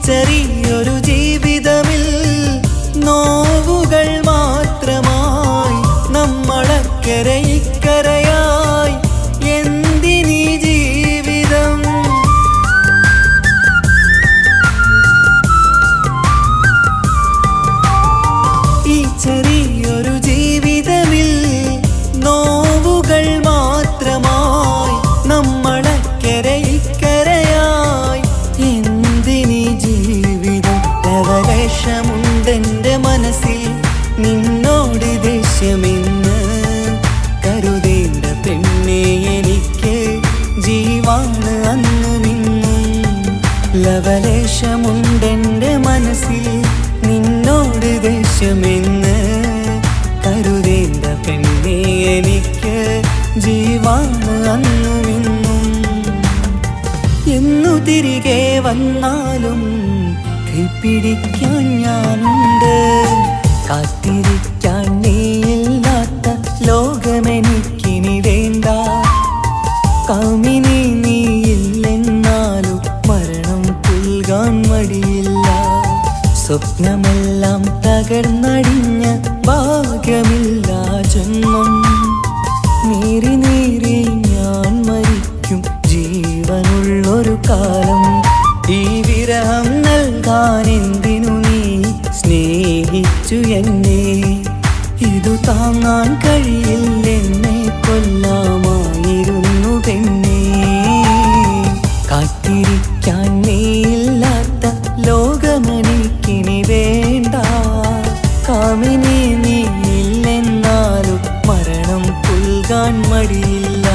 ചെറിയൊരു ജീവിതമിൽ നോവുകൾ മാത്രമായി നമ്മളക്കരെ ഇക്കരയായി എന്തിനീ ജീവിതം? ഈ ചെറിയൊരു ജീവിതമിൽ നോവുകൾ മാത്രമായി നമ്മളക്കരെ ഇക്കരയായി എന്തിനീ ജീവിതം? ലവലേശമുണ്ടെന്റെ മനസ്സിൽ നിന്നോട് ദേഷ്യമെന്ന് കരുതേണ്ട പെണ്ണെ എനിക്ക് ജീവാണ് അന്നും ഇന്നും. ലവലേശമുണ്ടെന്റെ മനസ്സിൽ നിന്നോട് ദേഷ്യമെന്ന് കരുതേണ്ട പെണ്ണെ എനിക്ക് ജീവാണ് അന്നും ഇന്നും. എന്നു തിരികെ വന്നാലും കൈപ്പിടിക്കാൻ ഞാനുണ്ട്. കാത്തിരിക്കാൻ നീയില്ലാത്ത ലോകമെനിക്കിനി വേണ്ട. കാമിനി നീയില്ലെന്നാലും മരണം പുൽകാൻ മടിയില്ല. സ്വപ്നമെല്ലാം തകർന്നടിഞ്ഞ ഭാഗ്യമില്ല ജന്മം. നീറി നീറി ഞാൻ മരിക്കും ജീവനുള്ളൊരു കാലം. ഈ വിരഹം നൽകാൻ എന്തിനു നീ സ്നേഹിച്ചു എന്നെ? ഇതു താങ്ങാൻ കഴിയില്ലെന്നെ കൊല്ലാമായിരുന്നു പെണ്ണേ. കാത്തിരിക്കാൻ നീയില്ലാത്ത ലോകമെനിക്കിനി വേണ്ട. കാമിനി നീയില്ലെന്നാലും മരണം പുൽകാൻ മടിയില്ല.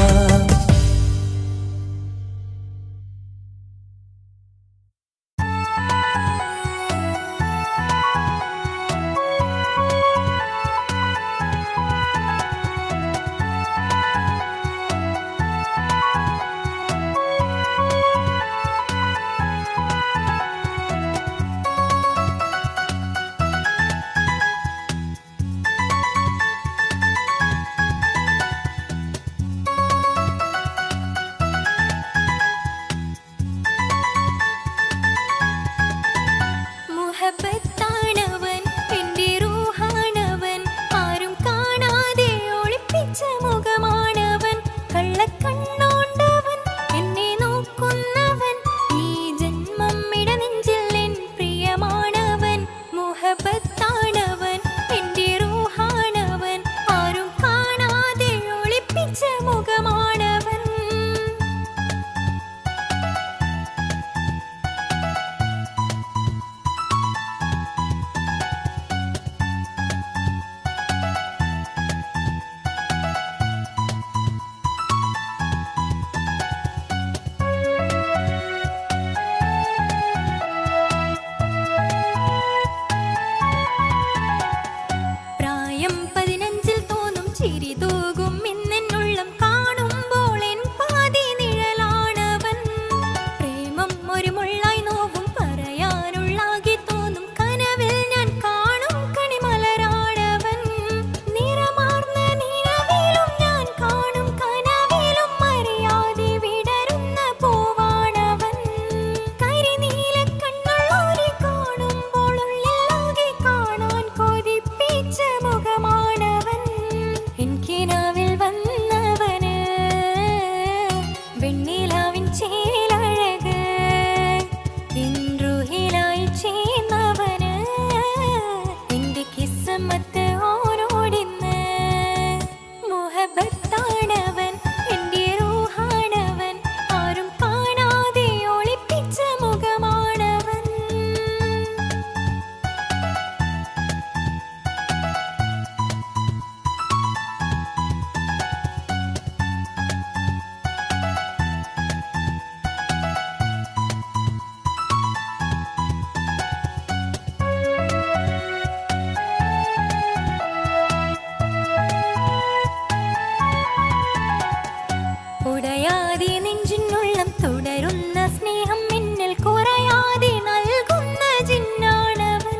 ഉടയാതെ നെഞ്ചിനുള്ളം തുടരുന്ന സ്നേഹം എന്നിൽ കുറയാതെ നൽകുന്ന ജിന്നാണവൻ.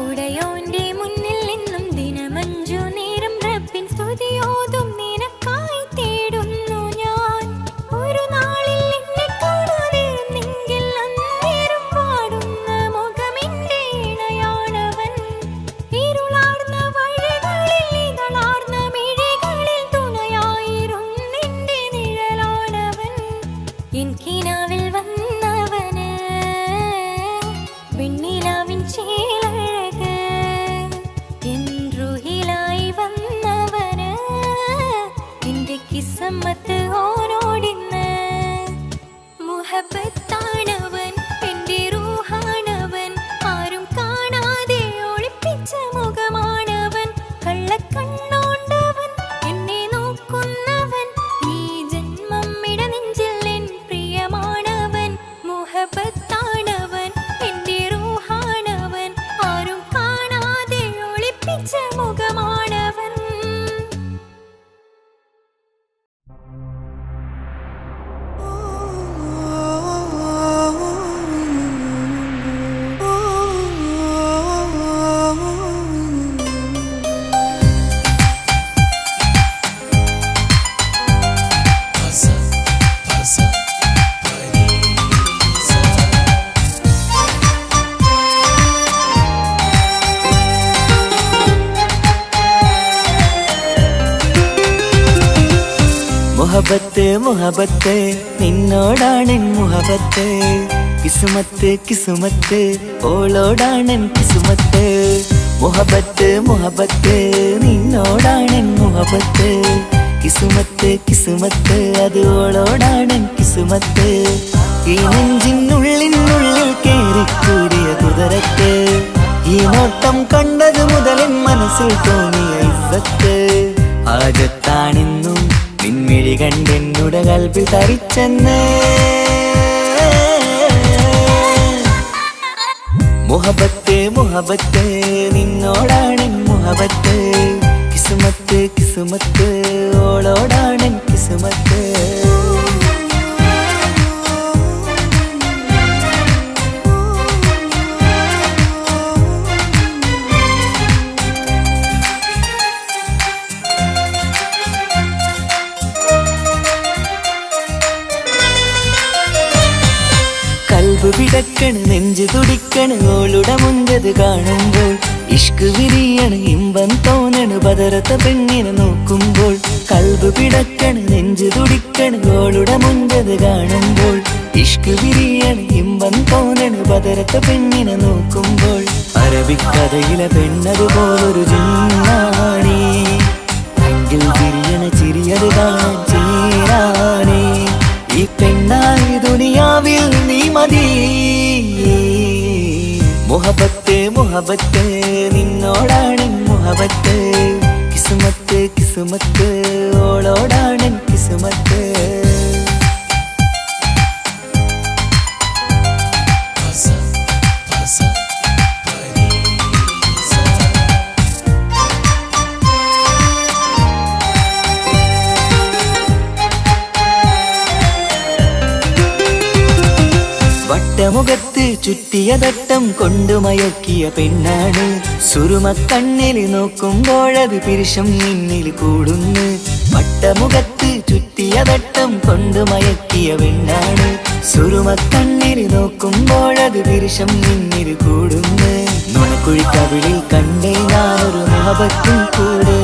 ഉടയോന്റെ മുന്നിൽ നിന്നും ദിനമഞ്ചു നേരം റബ്ബിൻ സ്തുതിയോതും നിനക്കായി തേടുന്നു ഞാൻ. ഒരു നാളിൽ എന്നെ കാണാതിരുന്നെങ്കിൽ അന്നേരം പാടുന്ന മുഖമെന്റെ ഇണയാണവൻ. ഇരുളാർന്ന വഴികളിൽ ഇതളാർന്ന മിഴികളിൽ തുണയായിരുന്നെന്റെ നിഴലാണവൻ. എൻ കിനാവിൽ വന്നവന് വെണ്ണിലാവിൻ ചേലഴക്. എൻ റുഹിലായി വന്നവന് എന്റെ കിസ്സമ്മത്ത് ഓനോടിന്ന്. മുഹബത്താണവൻ എന്റെ റൂഹാണവൻ. ആരും കാണാതെ ഒളിപ്പിച്ച മുഖമാണവൻ. കള്ളക്കണ്ണോണ്ടവൻ എന്നെ നോക്കുന്നവൻ. ഈ ജന്മം ഇടനെഞ്ചിൽ എൻ പ്രിയമാണവൻ. മുഹബത്താണവൻ എന്റെ റൂഹാണവൻ. ആരും കാണാതെ ഒളിപ്പിച്ച മുഖമാണവൻ. മുഹബത്ത് മുഹബത്ത് നിന്നോടാണെൻ മുഹബത്ത്. കിസുമത്ത് കിസുമത്ത് ഓളോടാണെൻ കിസുമത്ത്. മുഹബത്ത് മുഹബത്ത് നിന്നോടാണെൻ മുഹബത്ത്. കിസുമത്ത് കിസുമത്ത് അത് ഓളോടാണെൻ കിസുമത്ത്. ഈ നെഞ്ചിനുള്ളിനുള്ളിൽ കേറിക്കൂടിയ കുതിരത്ത്. ഈ നോട്ടം കണ്ടത് മുതലൻ മനസ്സിൽ തോന്നിയ ഇസ്സത്ത്. ആജത്താണെന്നും നിൻമിഴി കണ്ടെന്നുടെ കൽബിൽ തരിച്ചെന്ന്. മുഹബത്ത് മുഹബത്ത് നിന്നോടാണെൻ മുഹബത്ത്. കിസുമത്ത് കിസുമത്ത് ഓളോടാണെൻ കിസുമത്ത്. കൽബ് പിടക്കണ് നെഞ്ചു തുടിക്കണ് ഓളുടെ മുഞ്ചത് കാണുമ്പോൾ. ഇഷ്ക് വിരിയണ് ഇമ്പം തോന്നണ് ബദറത്ത പെണ്ണിനെ നോക്കുമ്പോൾ. കൽബ് പിടക്കണ് നെഞ്ചു തുടിക്കണ് ഓളുടെ മുഞ്ചത് കാണുമ്പോൾ. ഇഷ്ക് വിരിയണ് ഇമ്പം തോന്നണ് ബദറത്ത പെണ്ണിനെ നോക്കുമ്പോൾ. അറബിക്കഥയിലെ പെണ്ണതുപോലൊരു ജിന്നാണി. അങ്കിൽ വിരിയണ ചിരിയത് കാണാൻ ചേരാണേ. ഈ പെണ്ണായി ദുനിയാവിൽ നീ മതി. മുഹബത്ത് മുഹബത്ത് നിന്നോടാണെൻ മുഹബത്ത്. കിസുമത്ത് കിസുമത്ത് ഓളോടാണെൻ കിസുമത്ത്. വട്ടമുഖത്ത് ചുറ്റിയ തട്ടം കൊണ്ടു മയക്കിയ പെണ്ണാണ്. സുറുമ കണ്ണിൽ നോക്കുമ്പോഴത് പിരിശം നിന്നിൽ കൂടുന്നു. വട്ടമുഖത്ത് ചുറ്റിയ തട്ടം കൊണ്ടു മയക്കിയ പെണ്ണാണ്. സുറുമ കണ്ണിൽ നോക്കുമ്പോഴത് പിരിശം നിന്നിൽ കൂടുന്നു. നുണക്കുഴിക്കവിളിൽ കണ്ടേ ഞാനൊരു മുഹബത്തും കൂട്.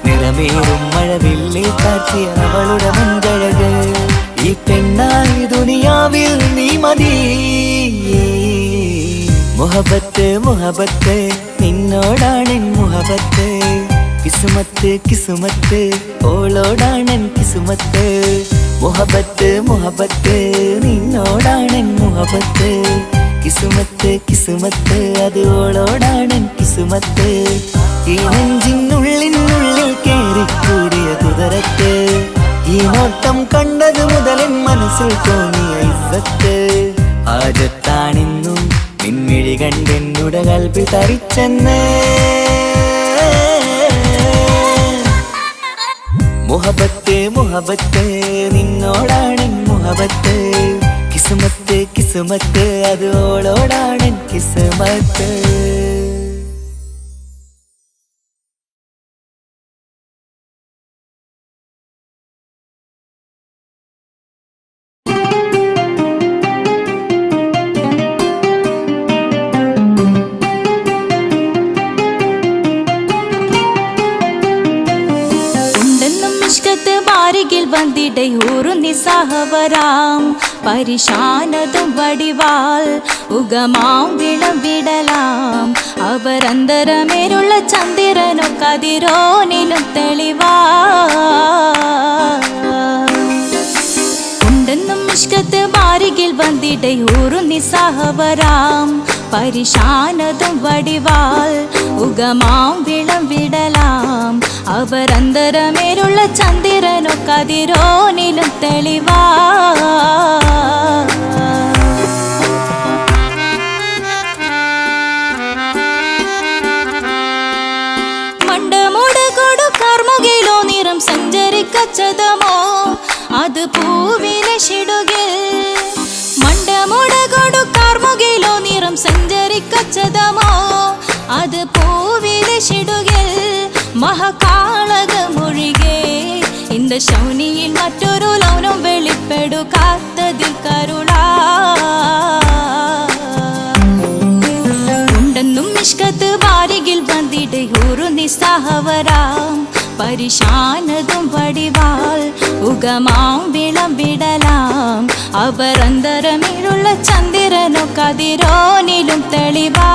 നിറമേറും മഴവില്ലിൽ കാറ്റിയ അവളുടെ മുൻകഴക്. ഈ പെണ്ണായി ദുനിയാവിൽ നീ മതി. മുഹബത്ത് മുഹബത്ത് നിന്നോടാണെൻ മുഹബത്ത്. കിസുമത്ത് കിസുമത്ത് ഓളോടാണെൻ കിസുമത്ത്. മുഹബത്ത് മുഹബത്ത് നിന്നോടാണെൻ മുഹബത്ത്. കിസുമത്ത് കിസുമത്ത് അത് ഓളോടാണെൻ കിസുമത്ത്. ഈ നെഞ്ചിനുള്ളിനുള്ളിൽ കേറിക്കൂടിയ കുതിരത്ത്. ഈ നോട്ടം കണ്ടത് മുതലൻ മനസ്സിൽ തോന്നിയ ഇസ്സത്ത്. ആജത്താണെന്നും നിൻമിഴി കണ്ടെന്നുടെ കൽബിൽ തരിച്ചെന്ന്. മുഹബത്ത് മുഹബത്ത് നിന്നോടാണെൻ മുഹബത്ത് കിസ്മത്ത് കിസ്മത്ത് അത് ഓളോടാണെൻ കിസ്മത്ത് വന്നിടை ഒരു നിസ്സഹവരാം പരിശാനതും വടിവാൾ ഉഗമാം വിളംവിടലാം അവരന്തരമേലുള്ള ചന്ദ്രനോ കതിരോനിലും തെളിവാ ഉണ്ടെന്നും ഇഷ്കത്ത് ബാരികിൽ വന്നിടை ഒരു നിസ്സഹവരാം പരിശാനതും വടിവാൾ ഉഗമാം വിളംവിടലാം അവരന്തരമേലുള്ള ചന്ദ്രനോ കതിരോനിലും തെളിവാ മണ്ടമുടകൊടു കാർമുകിലോ നിറം സഞ്ചരിക്കച്ചതമോ അത് പൂവിലെ ഷിടുകിൽ മണ്ടമുടകൊടു കാർമുകിലോ നിറം സഞ്ചരിക്കച്ചതമോ അത് പൂവിലെ ഷിടുകിൽ മഹകാളകമൊഴികെ இந்த ശൗനിയിൽ മറ്റൊരു ലൗനം വെളിപ്പെടു കാത്തതിൽ കരുളാ ഉണ്ടെന്നും ഇഷ്കത്ത് ബാരികിൽ വന്നിടை ഒരു നിസ്സഹവരാം പരിശാനതും വടിവാൾ ഉഗമാം വിളംവിടലാം അവരന്തരമിലുള്ള ചന്ദ്രനോ കതിരോനിലും തെളിവാ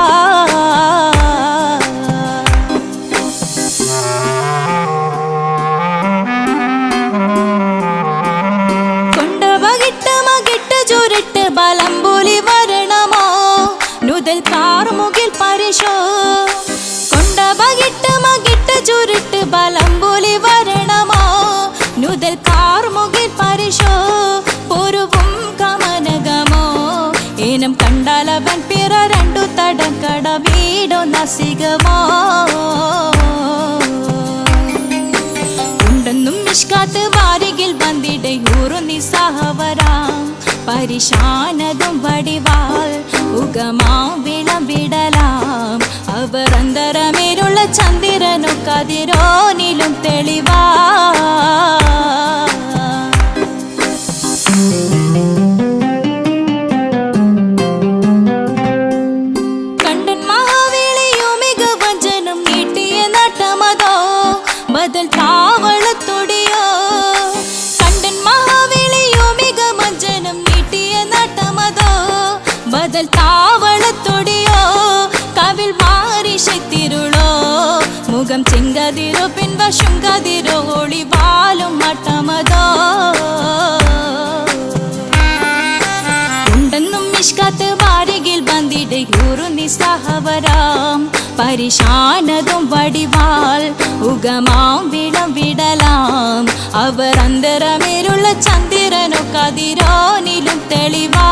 ബലംബുലി വരണമോ നുതൽ കാർമുകിൽ പരിശോ കൊണ്ടപകിട്ട് മകിട്ട് ചുരുട്ട് ബലംബുലി വരണമോ നുതൽ കാർമുകിൽ പരിശോ പൊരുവും കമനകമോ ഏനം കണ്ടാലവൻ പിറ രണ്ടു തടക്കട വീടോ നസികമോ ഉണ്ടെന്നും ഇഷ്കാത്ത് വാരികിൽ വന്നിടை ഒരു നിസ്സഹവരാം പരിശാനതും വടിവാൾ ഉഗമാം വിളംവിടലാം അവരന്തരമേലുള്ള ചന്ദ്രനോ കതിരോനിലും തെളിവാ കണ്ടൻ മഹാവേളിയോ മികവഞ്ചനും നീട്ടിയ നട്ടമതോ ബദൽ താവളത്തൊടിയോ കണ്ടൻ മഹാവേളിയോ മികവഞ്ചനും നീട്ടിയ നട്ടമതോ ബദൽ താവളത്തൊടിയോ കവിൽ മാറിശത്തിരുളോ മുഖം ചെങ്കതിരോ പിൻവശം കതിരോ ഒളിവാലും മട്ടമതോ ഉണ്ടെന്നും ഇഷ്കത്ത് വാരികിൽ വന്നിടை ഒരു നിസ്സഹവരാം പരിശാനതും വടിവാൾ ഉഗമാം വിളംവിടലാം അവരന്തരമേലുള്ള ചന്ദ്രനോ കതിരോനിലും തെളിവാ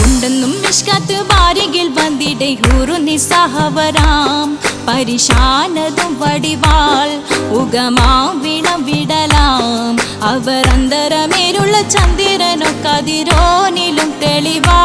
ഉണ്ടെന്നും ഇഷ്കത്ത് വാരികിൽ വന്നിടை ഒരു നിസ്സഹവരാം പരിശാനതും വടിവാൾ ഉഗമാം വിളംവിടലാം അവരന്തരമേലുള്ള ചന്ദ്രനോ കതിരോനിലും തെളിവാ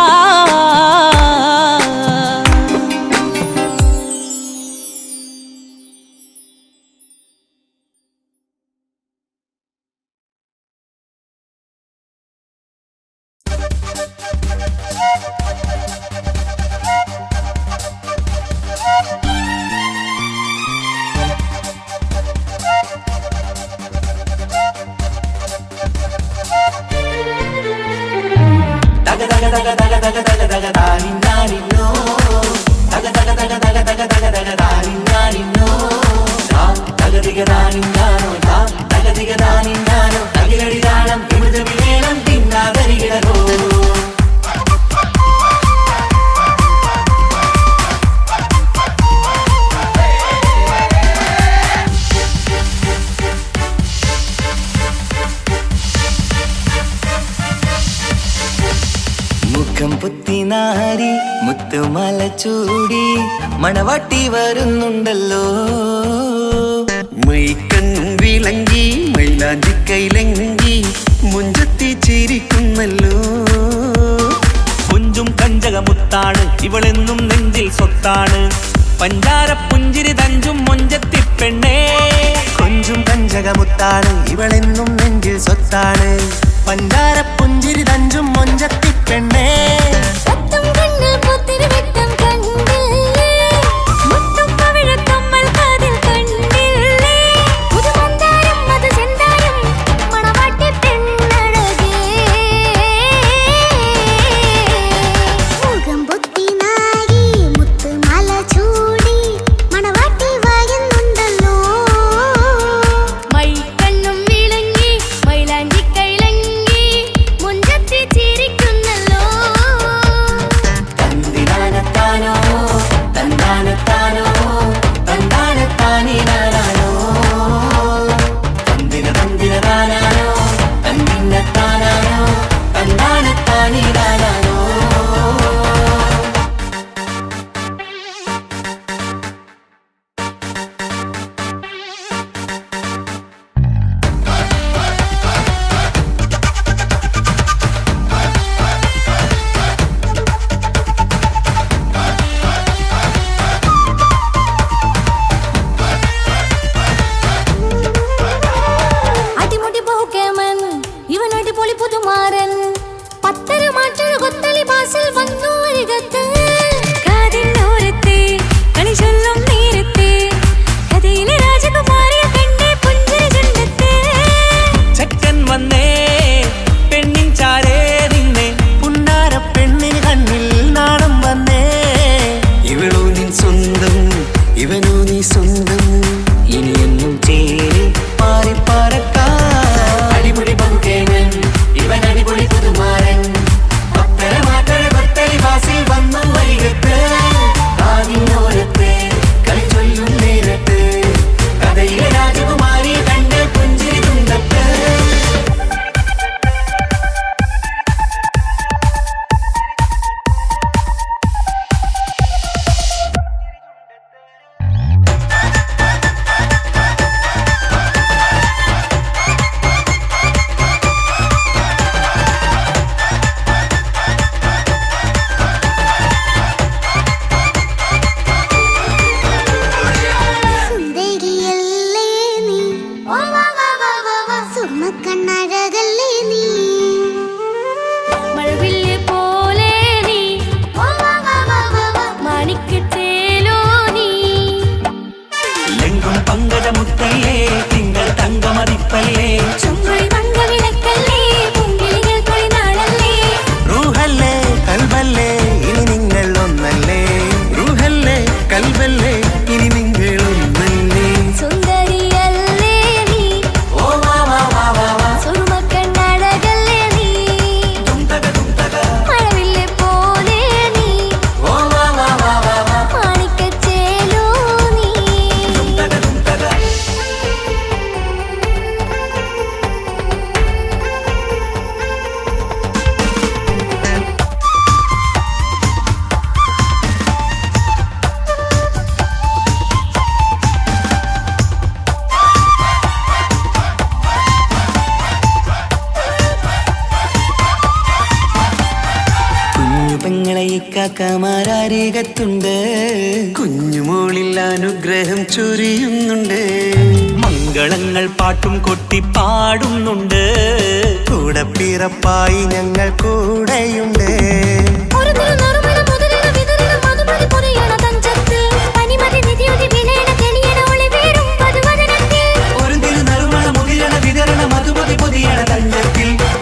പുത്തിനാരി മുത്തുമല ചൂടി മണവാട്ടി വരുന്നുണ്ടല്ലോ മൈക്കണ്ണും വിളങ്ങി മൈലാഞ്ചി കൈലങ്കി മുഞ്ചത്തി ചിരിക്കുന്നല്ലോ. കുഞ്ചും കഞ്ചകമുത്താണ് ഇവളെന്നും നെഞ്ചിൽ സ്വത്താണ്. പഞ്ചാര പുഞ്ചിരി തഞ്ചും മൊഞ്ചത്തി പെണ്ണേ. കൊഞ്ചും കഞ്ചകമുത്താണ് ഇവളെന്നും നെഞ്ചിൽ സ്വത്താണ്. പഞ്ചാര പുഞ്ചിരി തഞ്ചും മൊഞ്ചത്തി പെണ്ണേ. കാക്കമാരാരികത്തുണ്ട്. കുഞ്ഞുമോളിൽ അനുഗ്രഹം ചൊരിയുന്നുണ്ട്. മംഗളങ്ങൾ പാട്ടും കൊട്ടി പാടുന്നുണ്ട്. കൂടെ പിറപ്പായി ഞങ്ങൾ കൂടെയുണ്ട്.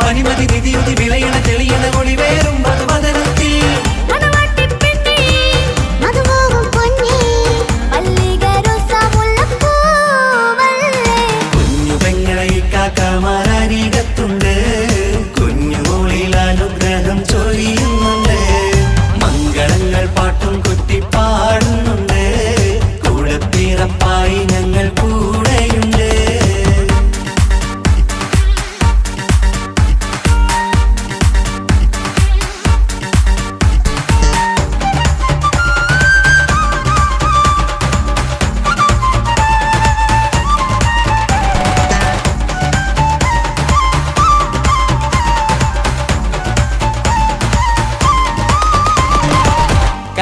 പനിമതി നിധിയുതി വിളയണ തെളിയണ ഒളിവേറും മധുവദനത്തിൽ. കുഞ്ഞു പെങ്ങളെ കാക്കമാരാരികത്തുണ്ട്. കുഞ്ഞുമോളിൽ അനുഗ്രഹം ചൊരിയുന്നുണ്ട്.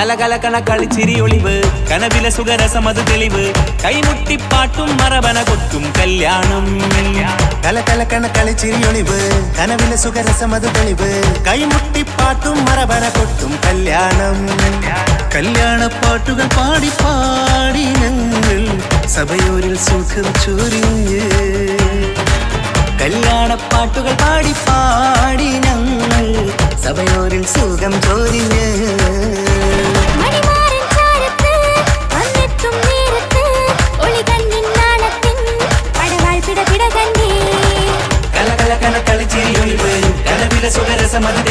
കലകലകണ കളിച്ചിരി ഒളിവ് കനവിലെ സുഖരസമത് തെളിവ് കൈമുട്ടിപ്പാട്ടും മറവന കൊട്ടും കല്യാണം കലകലകണ കളിച്ചിരി ഒളിവ് കനവിലെ സുഖരസമത് തെളിവ് കൈമുട്ടിപ്പാട്ടും മറവന കൊട്ടും കല്യാണം കല്യാണപ്പാട്ടുകൾ പാടി പാടി ഞങ്ങൾ സഭയോരിൽ സുഖം ചൊരിഞ്ഞ് കല്യാണപ്പാട്ടുകൾ പാടി പാടി ഞങ്ങൾ സഭയോരിൽ സുഖം ചൊരിഞ്ഞ് മണിമാരൻ ചാരത്ത് വന്നെത്തും നേരത്ത് ഒളികണ്ണിൻ നാളത്തിൻ പടവാൾ പിടപിട കണ്ടേ കലകലകണ കളിച്ചിരി ഒളിവ് കനവിലെ സുഖരസമത്